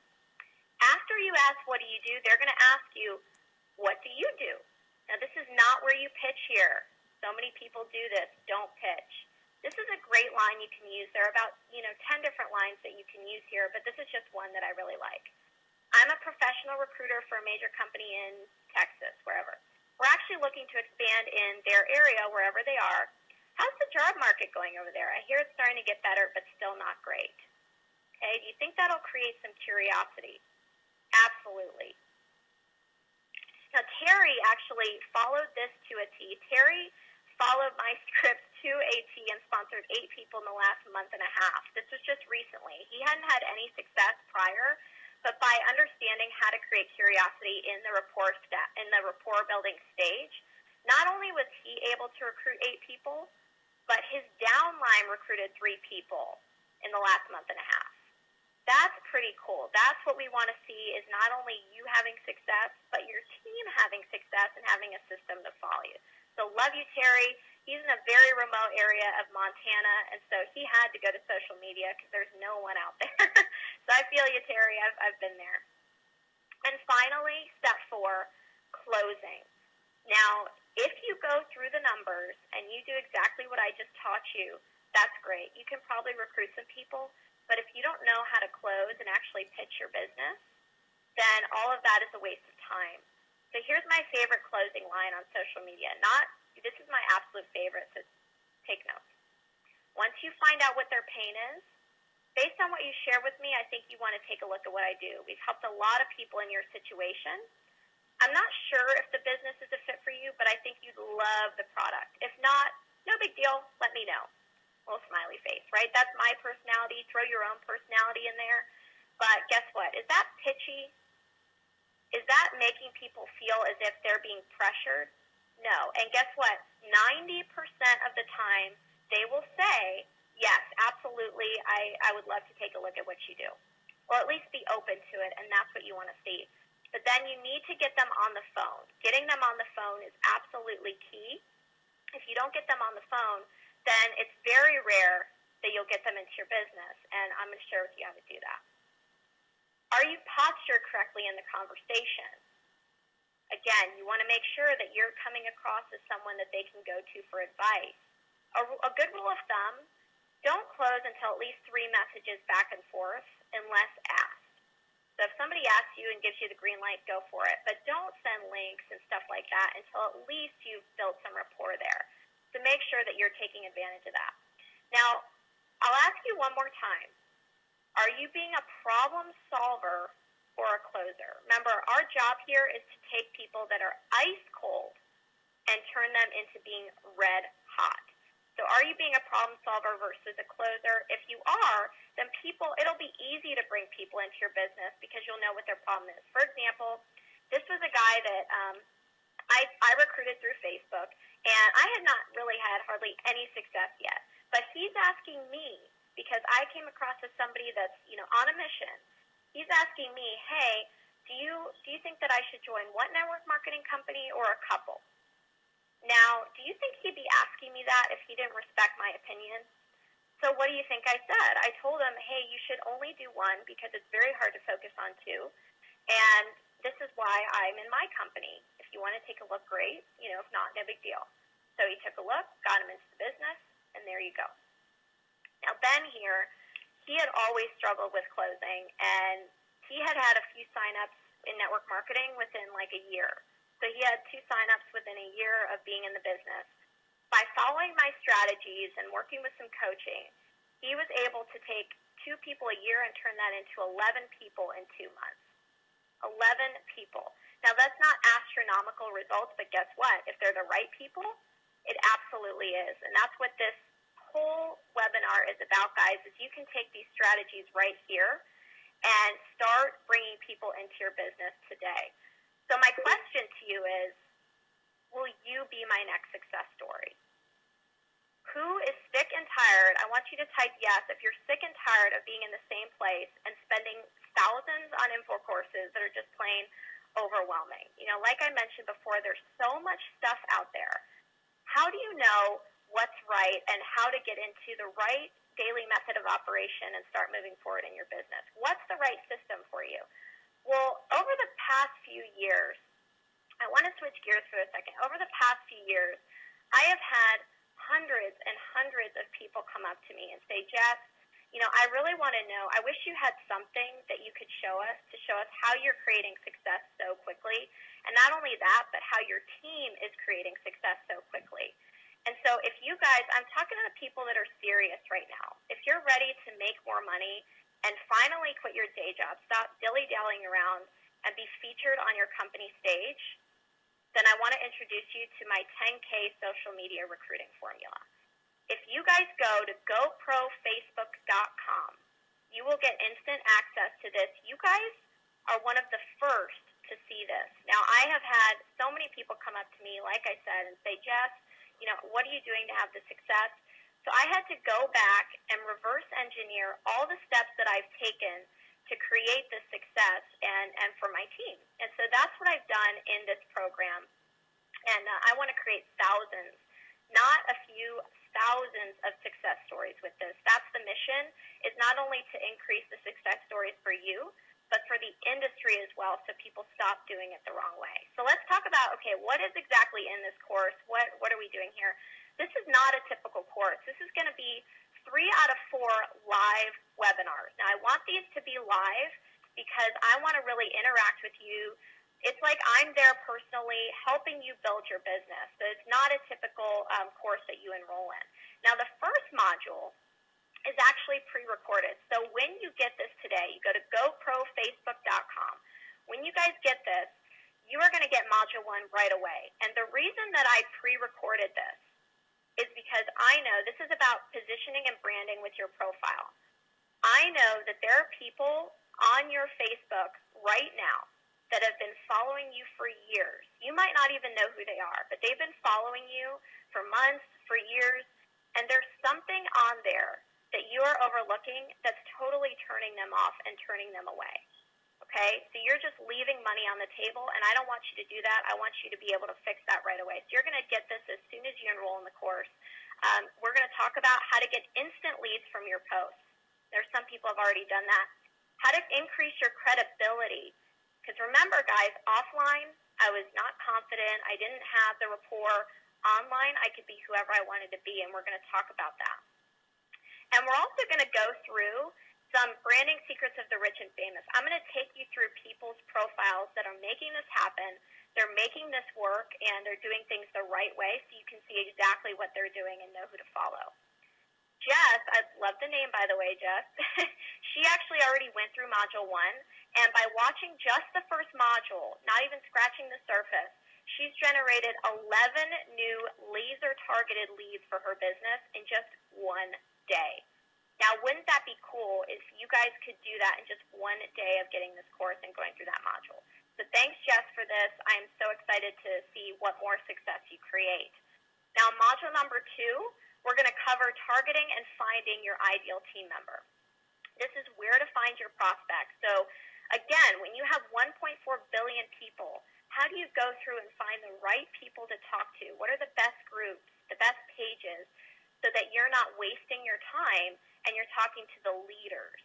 After you ask, what do you do? They're going to ask you, what do you do? Now, this is not where you pitch here. So many people do this. Don't pitch. This is a great line you can use. There are about 10 different lines that you can use here, but this is just one that I really like. I'm a professional recruiter for a major company in Texas, wherever. We're actually looking to expand in their area, wherever they are. How's the job market going over there? I hear it's starting to get better, but still not great. Okay, do you think that'll create some curiosity? Absolutely. Now, Terry actually followed this to a T. Terry followed my script to a T and sponsored 8 people in the last month and a half. This was just recently. He hadn't had any success prior, but by understanding how to create curiosity in the rapport building stage, not only was he able to recruit 8 people, but his downline recruited 3 people in the last month and a half. That's pretty cool. That's what we want to see, is not only you having success, but your team having success and having a system to follow you. So love you, Terry. He's in a very remote area of Montana, and so he had to go to social media because there's no one out there. So I feel you, Terry. I've been there. And finally, step 4, closing. Now, if you go through the numbers and you do exactly what I just taught you, that's great. You can probably recruit some people, but if you don't know how to close and actually pitch your business, then all of that is a waste of time. So here's my favorite closing line on social media. This is my absolute favorite, so take notes. Once you find out what their pain is, based on what you share with me, I think you want to take a look at what I do. We've helped a lot of people in your situation. I'm not sure if the business is a fit for you, but I think you'd love the product. If not, no big deal. Let me know. Little smiley face, right? That's my personality. Throw your own personality in there. But guess what? Is that pitchy? Is that making people feel as if they're being pressured? No. And guess what? 90% of the time, they will say, yes, absolutely, I would love to take a look at what you do. Or at least be open to it, and that's what you want to see. But then you need to get them on the phone. Getting them on the phone is absolutely key. If you don't get them on the phone, then it's very rare that you'll get them into your business, and I'm going to share with you how to do that. Are you postured correctly in the conversation? Again, you want to make sure that you're coming across as someone that they can go to for advice. A good rule of thumb, don't close until at least 3 messages back and forth unless asked. So if somebody asks you and gives you the green light, go for it. But don't send links and stuff like that until at least you've built some rapport there. So make sure that you're taking advantage of that. Now, I'll ask you one more time. Are you being a problem solver or a closer? Remember, our job here is to take people that are ice cold and turn them into being red hot. So are you being a problem solver versus a closer? If you are, then it'll be easy to bring people into your business because you'll know what their problem is. For example, this was a guy that I recruited through Facebook, and I had not really had hardly any success yet. But he's asking me, because I came across as somebody that's, on a mission. He's asking me, hey, do you think that I should join one network marketing company or a couple? Now, do you think he'd be asking me that if he didn't respect my opinion? So what do you think I said? I told him, hey, you should only do one because it's very hard to focus on two. And this is why I'm in my company. If you want to take a look, great. If not, no big deal. So he took a look, got him into the business, and there you go. Now, Ben here, he had always struggled with closing, and he had had a few signups in network marketing within like a year. So he had 2 signups within a year of being in the business. By following my strategies and working with some coaching, he was able to take 2 people a year and turn that into 11 people in 2 months. 11 people. Now, that's not astronomical results, but guess what? If they're the right people, it absolutely is. And that's what this whole webinar is about, guys, is you can take these strategies right here and start bringing people into your business today. So my question to you is, will you be my next success story? Who is sick and tired? I want you to type yes if you're sick and tired of being in the same place and spending thousands on info courses that are just plain overwhelming. Like I mentioned before, there's so much stuff out there. How do you know what's right and how to get into the right daily method of operation and start moving forward in your business? What's the right system for you? Well, over the past few years, I want to switch gears for a second. Over the past few years, I have had hundreds and hundreds of people come up to me and say, Jess, I really want to know, I wish you had something that you could show us to show us how you're creating success so quickly. And not only that, but how your team is creating success so quickly. And so if you guys, I'm talking to the people that are serious right now. If you're ready to make more money and finally quit your day job, stop dilly-dallying around and be featured on your company stage, then I want to introduce you to my 10K social media recruiting formula. If you guys go to goprofacebook.com, you will get instant access to this. You guys are one of the first to see this. Now, I have had so many people come up to me, like I said, and say, Jess, what are you doing to have the success? So I had to go back and reverse engineer all the steps that I've taken to create this success and for my team. And so that's what I've done in this program. And I want to create thousands, not a few, thousands of success stories with this. That's the mission, is not only to increase the success stories for you, but for the industry as well, so people stop doing it the wrong way. So let's talk about, okay, what is exactly in this course? What are we doing here? This is not a typical course. This is going to be 3 out of 4 live webinars. Now, I want these to be live because I want to really interact with you. It's like I'm there personally helping you build your business. So it's not a typical course that you enroll in. Now, the first module is actually pre-recorded. So when you get this today, you go to goprofacebook.com. When you guys get this, you are going to get Module 1 right away. And the reason that I pre-recorded this is because I know this is about positioning and branding with your profile. I know that there are people on your Facebook right now that have been following you for years. You might not even know who they are, but they've been following you for months, for years, and there's something on there that you are overlooking that's totally turning them off and turning them away. Okay? So you're just leaving money on the table, and I don't want you to do that. I want you to be able to fix that right away. So you're going to get this as soon as you enroll in the course. We're going to talk about how to get instant leads from your posts. There's some people have already done that. How to increase your credibility. Because remember, guys, offline, I was not confident. I didn't have the rapport. Online, I could be whoever I wanted to be, and we're going to talk about that. And we're also going to go through some branding secrets of the rich and famous. I'm going to take you through people's profiles that are making this happen. They're making this work, and they're doing things the right way so you can see exactly what they're doing and know who to follow. Jess, I'd love to the name, by the way, Jess. She actually already went through Module 1, and by watching just the first module, not even scratching the surface, she's generated 11 new laser-targeted leads for her business in just one day. Now, wouldn't that be cool if you guys could do that in just one day of getting this course and going through that module? So thanks, Jess, for this. I am so excited to see what more success you create. Now, module number 2, we're going to cover targeting and finding your ideal team member. This is where to find your prospects. So, again, when you have 1.4 billion people, how do you go through and find the right people to talk to? What are the best groups, the best pages, so that you're not wasting your time and you're talking to the leaders?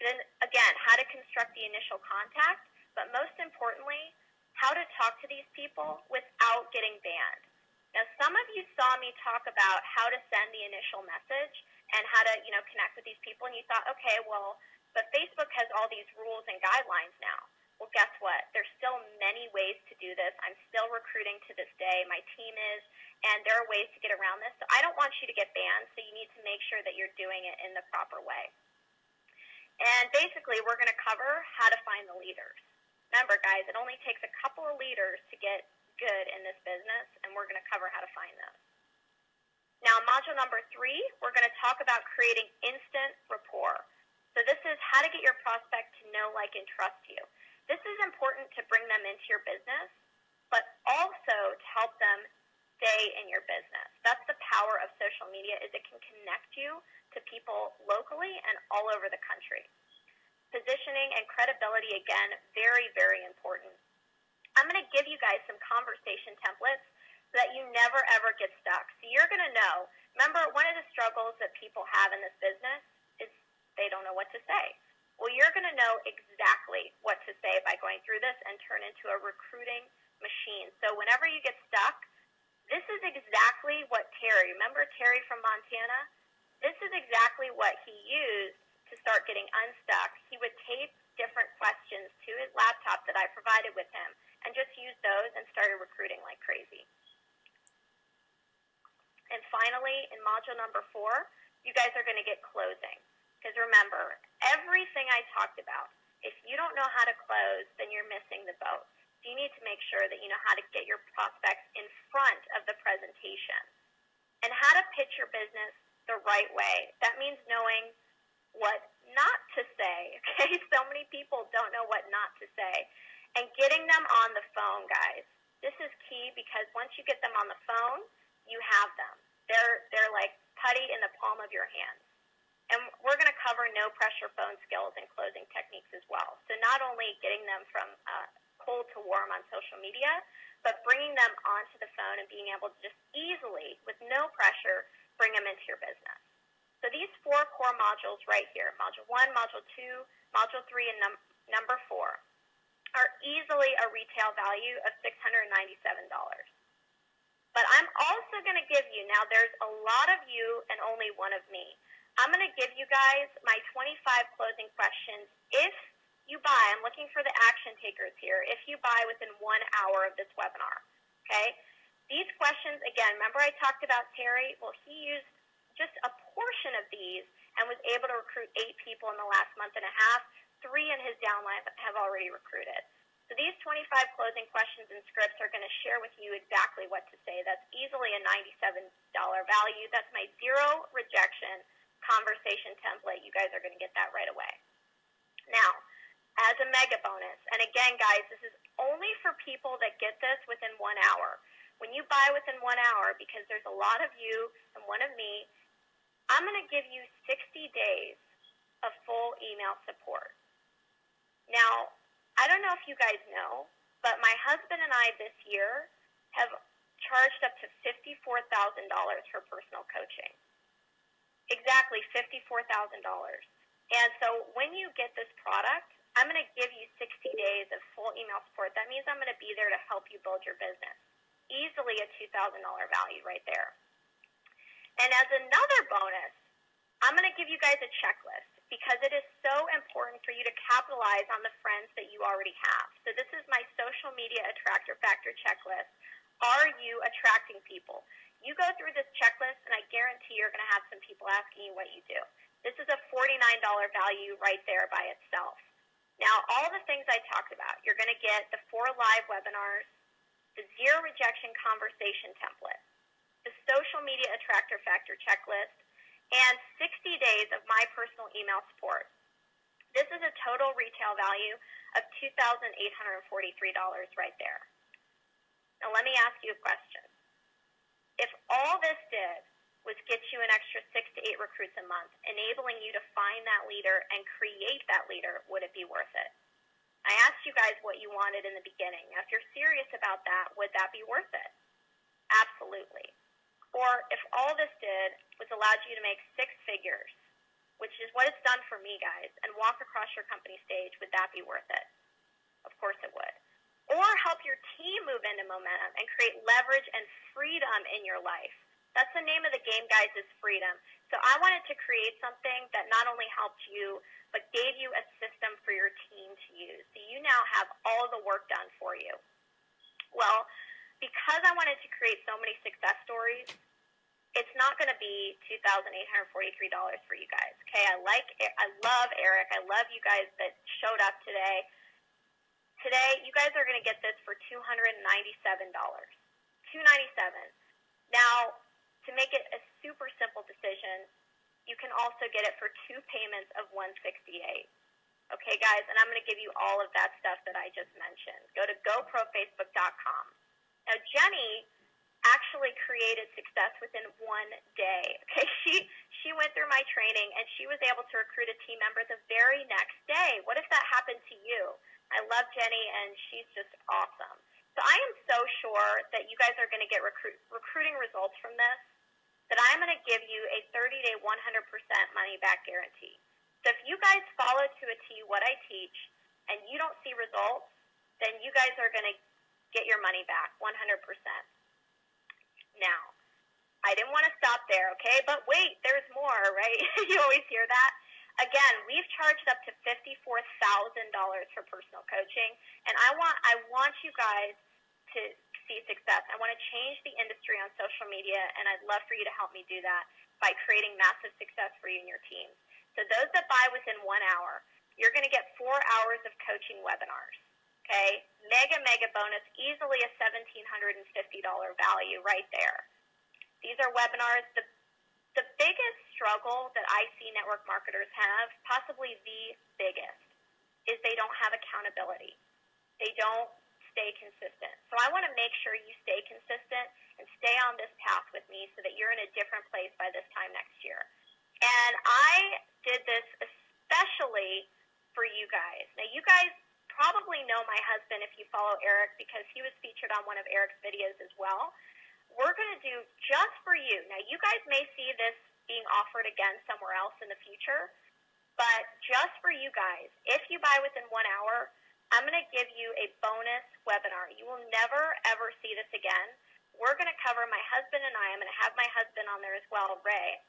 Then, again, how to construct the initial contact, but most importantly, how to talk to these people without getting banned. Now, some of you saw me talk about how to send the initial message and how to, connect with these people, and you thought, okay, well, but Facebook has all these rules and guidelines now. Well, guess what? There's still many ways to do this. I'm still recruiting to this day. My team is, and there are ways to get around this. So I don't want you to get banned, so you need to make sure that you're doing it in the proper way. And basically, we're going to cover how to find the leaders. Remember, guys, it only takes a couple of leaders to get good in this business, and we're going to cover how to find those. Now, module number 3, we're going to talk about creating instant rapport. So this is how to get your prospect to know, like, and trust you. This is important to bring them into your business, but also to help them stay in your business. That's the power of social media, is it can connect you to people locally and all over the country. Positioning and credibility, again, very, very important. I'm going to give you guys some conversation templates so that you never, ever get stuck. So you're going to know. Remember, one of the struggles that people have in this business is they don't know what to say. Well, you're going to know exactly what to say by going through this and turn into a recruiting machine. So whenever you get stuck, this is exactly what Terry, remember Terry from Montana? This is exactly what he used to start getting unstuck. He would tape different questions to his laptop that I provided with him and just use those and started recruiting like crazy. And finally, in module number 4, you guys are going to get closing. Because remember, everything I talked about, if you don't know how to close, then you're missing the boat. So you need to make sure that you know how to get your prospects in front of the presentation. And how to pitch your business the right way. That means knowing what not to say, okay? So many people don't know what not to say. And getting them on the phone, guys. This is key because once you get them on the phone, you have them. They're like putty in the palm of your hands. And we're going to cover no-pressure phone skills and closing techniques as well. So not only getting them from cold to warm on social media, but bringing them onto the phone and being able to just easily, with no pressure, bring them into your business. So these 4 core modules right here, Module 1, Module 2, Module 3, and number 4, are easily a retail value of $697. But I'm also going to give you, now there's a lot of you and only one of me, I'm going to give you guys my 25 closing questions if you buy. I'm looking for the action takers here. If you buy within 1 hour of this webinar, okay? These questions, again, remember I talked about Terry? Well, he used just a portion of these and was able to recruit 8 people in the last month and a half. 3 in his downline have already recruited. So these 25 closing questions and scripts are going to share with you exactly what to say. That's easily a $97 value. That's my 0 rejection conversation template. You guys are going to get that right away. Now, as a mega bonus, and again, guys, this is only for people that get this within 1 hour. When you buy within 1 hour, because there's a lot of you and one of me, I'm going to give you 60 days of full email support. Now, I don't know if you guys know, but my husband and I this year have charged up to $54,000 for personal coaching. Exactly, $54,000. And so when you get this product, I'm going to give you 60 days of full email support. That means I'm going to be there to help you build your business. Easily a $2,000 value right there. And as another bonus, I'm going to give you guys a checklist because it is so important for you to capitalize on the friends that you already have. So this is my social media attractor factor checklist. Are you attracting people? You go through this checklist, and I guarantee you're going to have some people asking you what you do. This is a $49 value right there by itself. Now, all the things I talked about, you're going to get the 4 live webinars, the zero rejection conversation template, the social media attractor factor checklist, and 60 days of my personal email support. This is a total retail value of $2,843 right there. Now, let me ask you a question. If all this did was get you an extra 6 to 8 recruits a month, enabling you to find that leader and create that leader, would it be worth it? I asked you guys what you wanted in the beginning. Now, if you're serious about that, would that be worth it? Absolutely. Or if all this did was allowed you to make 6 figures, which is what it's done for me, guys, and walk across your company stage, would that be worth it? Of course it would. Or help your team move into momentum and create leverage and freedom in your life. That's the name of the game, guys, is freedom. So I wanted to create something that not only helped you, but gave you a system for your team to use. So you now have all the work done for you. Well, because I wanted to create so many success stories, it's not going to be $2,843 for you guys. Okay, I love Eric. I love you guys that showed up today. Today, you guys are going to get this for $297. $297. Now, to make it a super simple decision, you can also get it for 2 payments of $168. Okay, guys, and I'm going to give you all of that stuff that I just mentioned. Go to goprofacebook.com. Now, Jenny actually created success within 1 day. Okay, she went through my training, and she was able to recruit a team member the very next day. What if that happened to you? I love Jenny, and she's just awesome. So I am so sure that you guys are going to get recruiting results from this, that I'm going to give you a 30-day 100% money-back guarantee. So if you guys follow to a T what I teach and you don't see results, then you guys are going to get your money back 100%. Now, I didn't want to stop there, okay? But wait, there's more, right? You always hear that. Again, we've charged up to $54,000 for personal coaching, and I want you guys to see success. I want to change the industry on social media, and I'd love for you to help me do that by creating massive success for you and your team. So those that buy within 1 hour, you're going to get 4 hours of coaching webinars. Okay, mega bonus, easily a $1,750 value right there. These are webinars. The biggest struggle that I see network marketers have, possibly the biggest, is they don't have accountability. They don't stay consistent. So I want to make sure you stay consistent and stay on this path with me so that you're in a different place by this time next year. And I did this especially for you guys. Now, you guys probably know my husband if you follow Eric, because he was featured on one of Eric's videos as well. We're going to do just for you. Now, you guys may see this being offered again somewhere else in the future, but just for you guys, if you buy within 1 hour, I'm going to give you a bonus webinar. You will never, ever see this again. We're going to cover, my husband and I'm going to have my husband on there as well, Ray.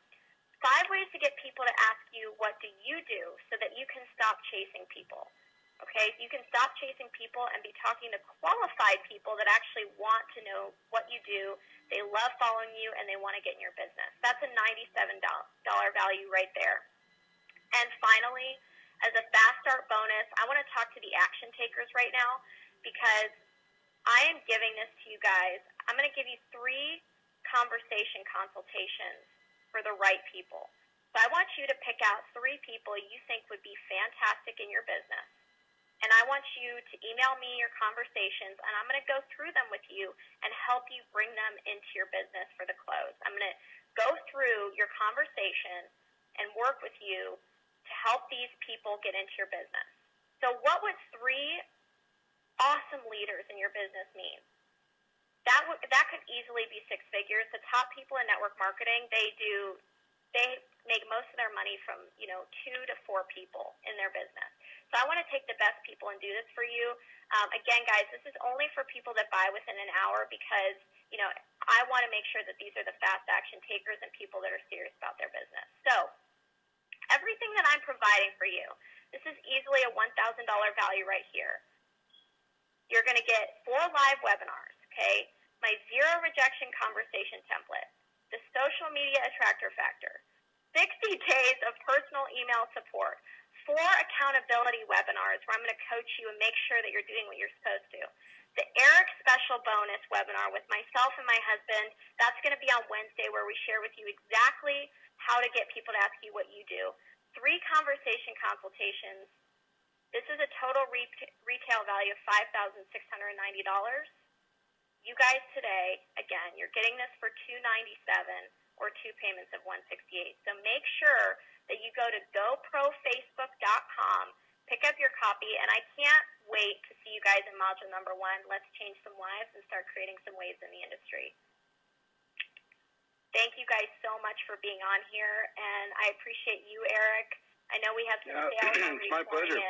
5 ways to get people to ask you, what do you do, so that you can stop chasing people. Okay, so you can stop chasing people and be talking to qualified people that actually want to know what you do. They love following you, and they want to get in your business. That's a $97 value right there. And finally, as a fast start bonus, I want to talk to the action takers right now, because I am giving this to you guys. I'm going to give you 3 conversation consultations for the right people. So I want you to pick out 3 people you think would be fantastic in your business. And I want you to email me your conversations, and I'm going to go through them with you and help you bring them into your business for the close. I'm going to go through your conversation and work with you to help these people get into your business. So what would 3 awesome leaders in your business mean? That could easily be 6 figures. The top people in network marketing, they make most of their money from 2 to 4 people in their business. So I want to take the best people and do this for you. Again, guys, this is only for people that buy within an hour, because I want to make sure that these are the fast action takers and people that are serious about their business. So everything that I'm providing for you, this is easily a $1,000 value right here. You're going to get 4 live webinars, okay? My zero rejection conversation template, the social media attractor factor, 60 days of personal email support, 4 accountability webinars where I'm going to coach you and make sure that you're doing what you're supposed to. The Eric Special Bonus webinar with myself and my husband, that's going to be on Wednesday, where we share with you exactly how to get people to ask you what you do. 3 conversation consultations. This is a total retail value of $5,690. You guys today, again, you're getting this for $297 or 2 payments of $168. So make sure that you go to GoProFacebook.com, pick up your copy, and I can't wait to see you guys in module number 1. Let's change some lives and start creating some waves in the industry. Thank you guys so much for being on here, and I appreciate you, Eric. I know we have some sales.
It's my pleasure.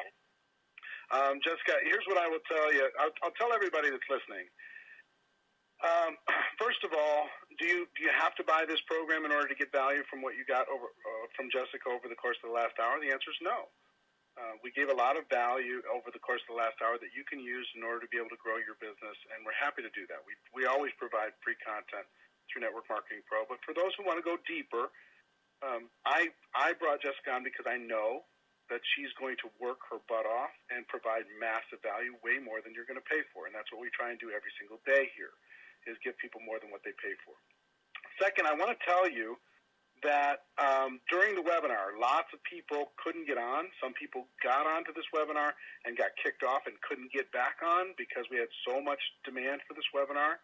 Jessica, here's what I will tell you. I'll tell everybody that's listening. First of all, do you have to buy this program in order to get value from what you got from Jessica over the course of the last hour? The answer is no. We gave a lot of value over the course of the last hour that you can use in order to be able to grow your business, and we're happy to do that. We always provide free content through Network Marketing Pro, but for those who want to go deeper, I brought Jessica on because I know that she's going to work her butt off and provide massive value, way more than you're going to pay for, and that's what we try and do every single day here, is give people more than what they pay for. Second, I want to tell you that during the webinar, lots of people couldn't get on. Some people got onto this webinar and got kicked off and couldn't get back on because we had so much demand for this webinar.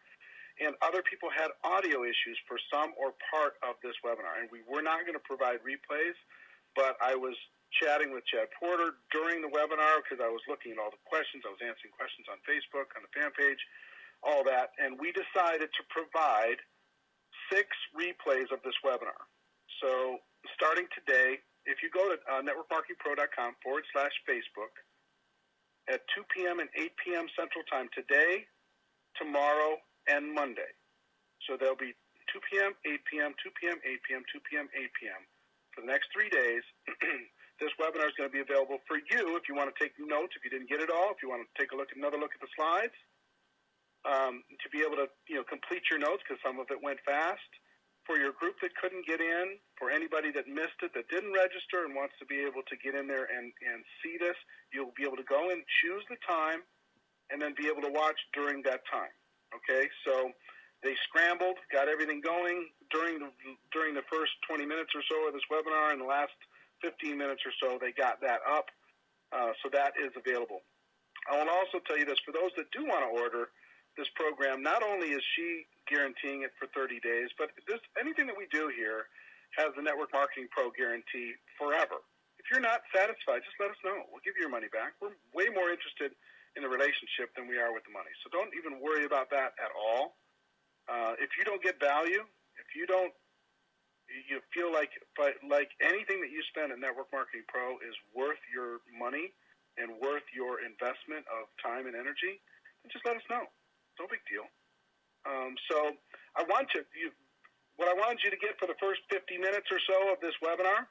And other people had audio issues for some or part of this webinar. And we were not going to provide replays, but I was chatting with Chad Porter during the webinar because I was looking at all the questions. I was answering questions on Facebook, on the fan page, all that. And we decided to provide 6 replays of this webinar. So starting today, if you go to networkmarketingpro.com/Facebook at 2 p.m. and 8 p.m. Central Time today, tomorrow, and Monday. So there'll be 2 p.m., 8 p.m., 2 p.m., 8 p.m., 2 p.m., 8 p.m. For the next 3 days, this webinar is going to be available for you if you want to take notes, if you didn't get it all, if you want to take another look at the slides, to be able to complete your notes because some of it went fast. For your group that couldn't get in, for anybody that missed it, that didn't register and wants to be able to get in there and see this, you'll be able to go and choose the time and then be able to watch during that time. Okay, so they scrambled, got everything going during the first 20 minutes or so of this webinar, and the last 15 minutes or so, they got that up. So that is available. I will also tell you this, for those that do want to order this program, not only is she guaranteeing it for 30 days, but anything that we do here has the Network Marketing Pro guarantee forever. If you're not satisfied, just let us know. We'll give you your money back. We're way more interested in the relationship than we are with the money. So don't even worry about that at all. If you don't get value, if you feel like anything that you spend at Network Marketing Pro is worth your money and worth your investment of time and energy, then just let us know. No big deal. So what I wanted you to get for the first 50 minutes or so of this webinar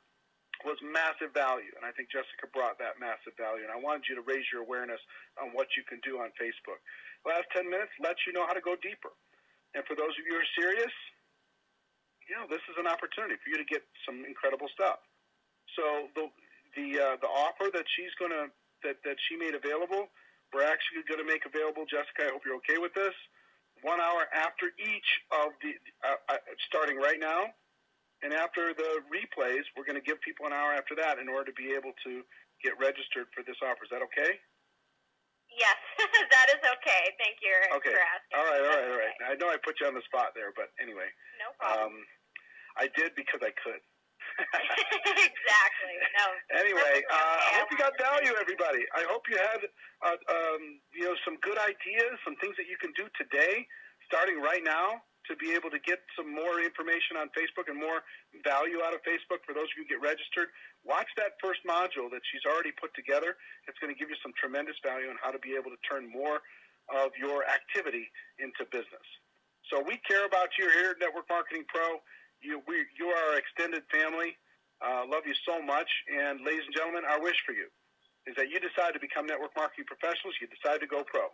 was massive value, and I think Jessica brought that massive value, and I wanted you to raise your awareness on what you can do on Facebook. The last 10 minutes lets you know how to go deeper. And for those of you who are serious, this is an opportunity for you to get some incredible stuff. So the offer that that she made available, we're actually going to make available, Jessica, I hope you're okay with this, 1 hour after each of the, starting right now, and after the replays, we're going to give people an hour after that in order to be able to get registered for this offer. Is that okay?
Yes, that is okay. Thank you, Eric,
for asking. All right. I know I put you on the spot there, but anyway.
No problem.
I did because I could.
Exactly. No.
Anyway, I hope you got value, everybody. I hope you had some good ideas, some things that you can do today, starting right now, to be able to get some more information on Facebook and more value out of Facebook. For those of you who get registered, watch that first module that she's already put together. It's going to give you some tremendous value on how to be able to turn more of your activity into business. So we care about you here at Network Marketing Pro. You are our extended family. Love you so much. And ladies and gentlemen, our wish for you is that you decide to become network marketing professionals. You decide to go pro,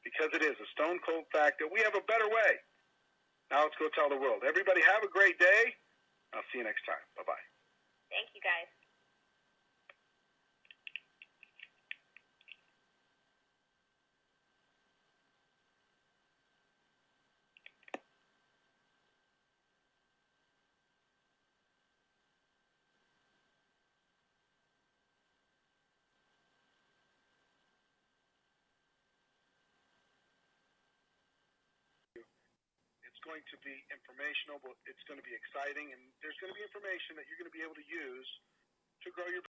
because it is a stone cold fact that we have a better way. Now let's go tell the world. Everybody have a great day. I'll see you next time. Bye-bye.
Thank you, guys.
It's going to be informational, but it's going to be exciting, and there's going to be information that you're going to be able to use to grow your